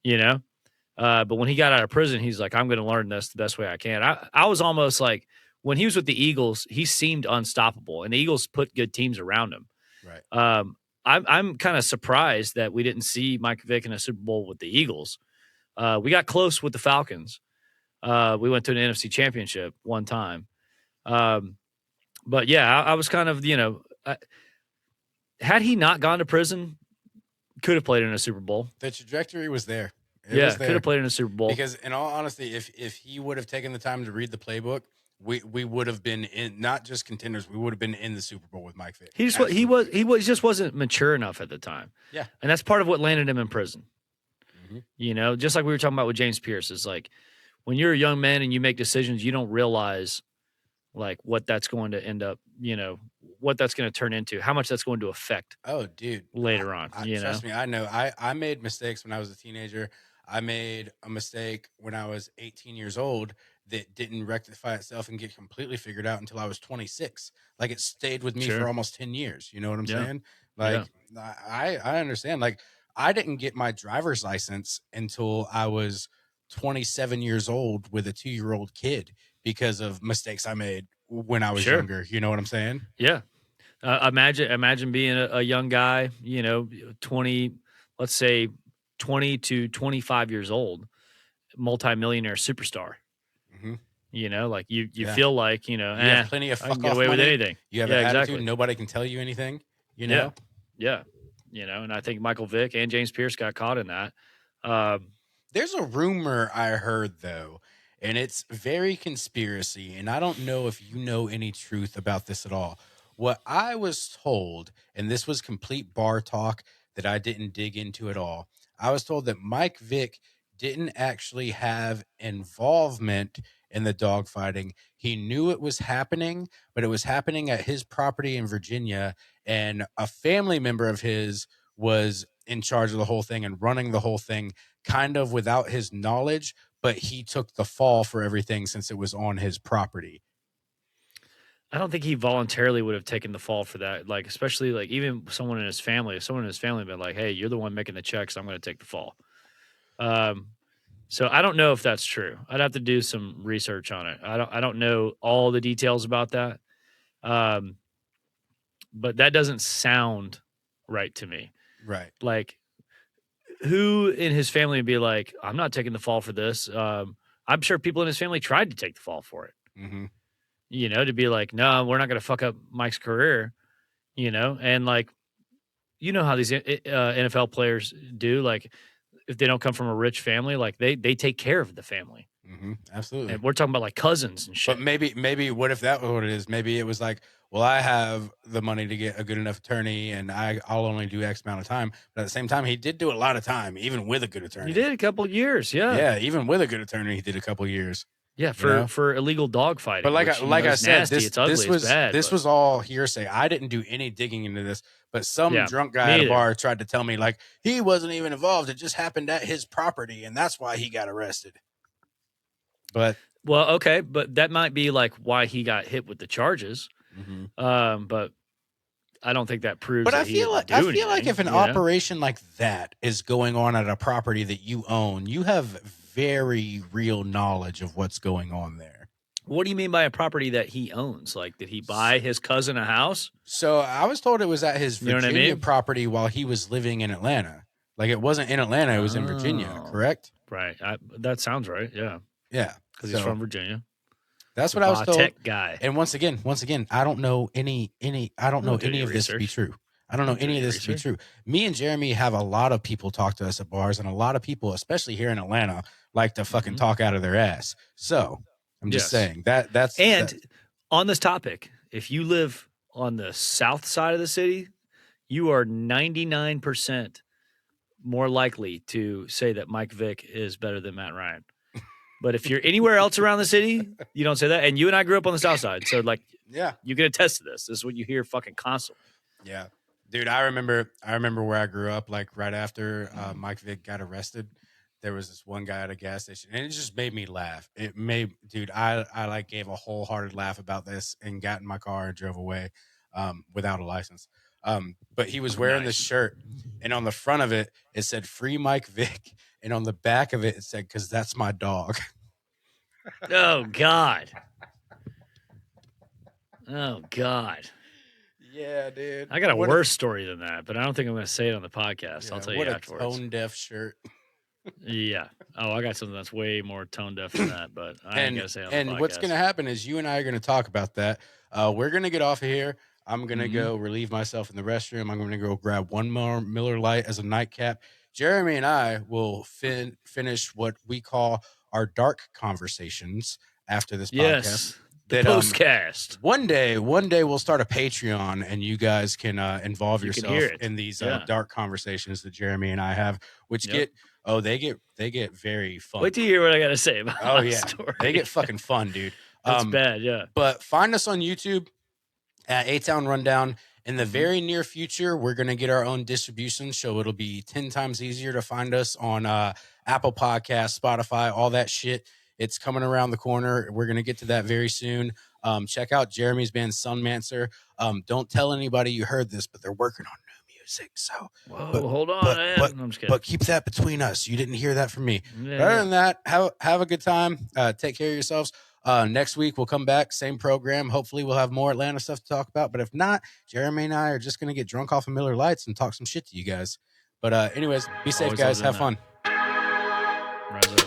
But when he got out of prison, he's like, I'm going to learn this the best way I can. I was almost like, when he was with the Eagles, he seemed unstoppable, and the Eagles put good teams around him. Right. I'm kind of surprised that we didn't see Mike Vick in a Super Bowl with the Eagles. We got close with the Falcons. We went to an NFC Championship one time. But yeah, I was kind of, had he not gone to prison, could have played in a Super Bowl. The trajectory was there. Could have played in a Super Bowl. Because in all honesty, if he would have taken the time to read the playbook, we would have been in not just contenders. We would have been in the Super Bowl with Mike Vick. He just wasn't mature enough at the time. Yeah, and that's part of what landed him in prison. Just like we were talking about with James Pierce, is like when you're a young man and you make decisions, you don't realize like what that's going to end up. What that's going to turn into, how much that's going to affect. Oh, dude, later on. Trust me, I know. I made mistakes when I was a teenager. I made a mistake when I was 18 years old that didn't rectify itself and get completely figured out until I was 26. Like it stayed with me for almost 10 years. You know what I'm saying? Like I understand. Like I didn't get my driver's license until I was 27 years old with a 2-year-old kid because of mistakes I made when I was younger. You know what I'm saying? Yeah. Imagine being a young guy, 20, let's say 20 to 25 years old, multimillionaire superstar. Like you feel like, you have plenty of fuck get away money. with anything. You have an attitude. Nobody can tell you anything, know? Yeah. And I think Michael Vick and James Pierce got caught in that. There's a rumor I heard, though, and it's very conspiracy, and I don't know if you know any truth about this at all. What I was told, and this was complete bar talk that I didn't dig into at all, I was told that Mike Vick didn't actually have involvement in the dogfighting. He knew it was happening, but it was happening at his property in Virginia, and a family member of his was in charge of the whole thing and running the whole thing kind of without his knowledge, but he took the fall for everything since it was on his property. I don't think he voluntarily would have taken the fall for that. Like, especially like even someone in his family, if someone in his family been like, hey, you're the one making the checks, I'm going to take the fall. So I don't know if that's true. I'd have to do some research on it. I don't know all the details about that. But that doesn't sound right to me. Right. Like who in his family would be like, I'm not taking the fall for this. I'm sure people in his family tried to take the fall for it. To be like, no, we're not going to fuck up Mike's career, and like, how these NFL players do, like if they don't come from a rich family, like they take care of the family. Absolutely. And we're talking about like cousins and shit. But maybe what if that was what it is? Maybe it was like, well, I have the money to get a good enough attorney and I'll only do X amount of time. But at the same time, he did do a lot of time, even with a good attorney. He did a couple of years. Yeah. Yeah. Even with a good attorney, he did a couple of years. Yeah. For illegal dog fighting. But like I said, nasty, it's ugly, it's bad, this was all hearsay. I didn't do any digging into this, but some drunk guy at a bar tried to tell me like he wasn't even involved. It just happened at his property. And that's why he got arrested. But well, okay, but that might be like why he got hit with the charges. But I don't think that proves. But that I he feel didn't like do I feel like anything, if an you know? operation like that is going on at a property that you own, you have very real knowledge of what's going on there. What do you mean by a property that he owns? Like, did he buy his cousin a house? So I was told it was at his You know what I Virginia mean? property while he was living in Atlanta. Like it wasn't in Atlanta, it was in Virginia, Oh. correct? Right. That sounds right. Yeah. Yeah. Because he's from Virginia. That's The what I was told. tech guy. And once again, I don't know any of this to be true. I don't know any of this to be true. Me and Jeremy have a lot of people talk to us at bars, and a lot of people, especially here in Atlanta, like to fucking talk out of their ass. So I'm just saying that's on this topic, if you live on the south side of the city, you are 99% more likely to say that Mike Vick is better than Matt Ryan. But if you're anywhere else around the city, you don't say that. And you and I grew up on the south side. So, like, you can attest to this. This is what you hear fucking constantly. Yeah. Dude, I remember where I grew up, like right after Mike Vick got arrested. There was this one guy at a gas station, and it just made me laugh. I like gave a wholehearted laugh about this and got in my car and drove away without a license. But he was wearing this shirt, and on the front of it, it said "Free Mike Vick," and on the back of it, it said "Cause that's my dog." Oh God. Oh God. Yeah, dude. I got a worse story than that, but I don't think I'm going to say it on the podcast. I'll tell you afterwards. What a tone-deaf shirt. Yeah. Oh, I got something that's way more tone-deaf than that, but I ain't going to say it on the podcast. And what's going to happen is you and I are going to talk about that. We're going to get off of here. I'm going to go relieve myself in the restroom. I'm going to go grab one more Miller Lite as a nightcap. Jeremy and I will finish what we call our dark conversations after this podcast. Yes. The postcast. One day we'll start a Patreon, and you guys can involve yourself in these dark conversations that Jeremy and I have, which get very fun. Wait till you hear what I got to say about my story. They get fucking fun, dude. That's bad, yeah. But find us on YouTube at ATOWN Rundown. In the very near future, we're going to get our own distribution, so it'll be 10 times easier to find us on Apple Podcasts, Spotify, all that shit. It's coming around the corner. We're going to get to that very soon. Check out Jeremy's band Sunmancer. Don't tell anybody you heard this, but they're working on new music. So, hold on, man. I'm just kidding. But keep that between us. You didn't hear that from me. Yeah, other than that, have a good time. Take care of yourselves. Next week, we'll come back. Same program. Hopefully, we'll have more Atlanta stuff to talk about. But if not, Jeremy and I are just going to get drunk off of Miller Lights and talk some shit to you guys. But anyways, be safe, guys. Have fun. Rise up.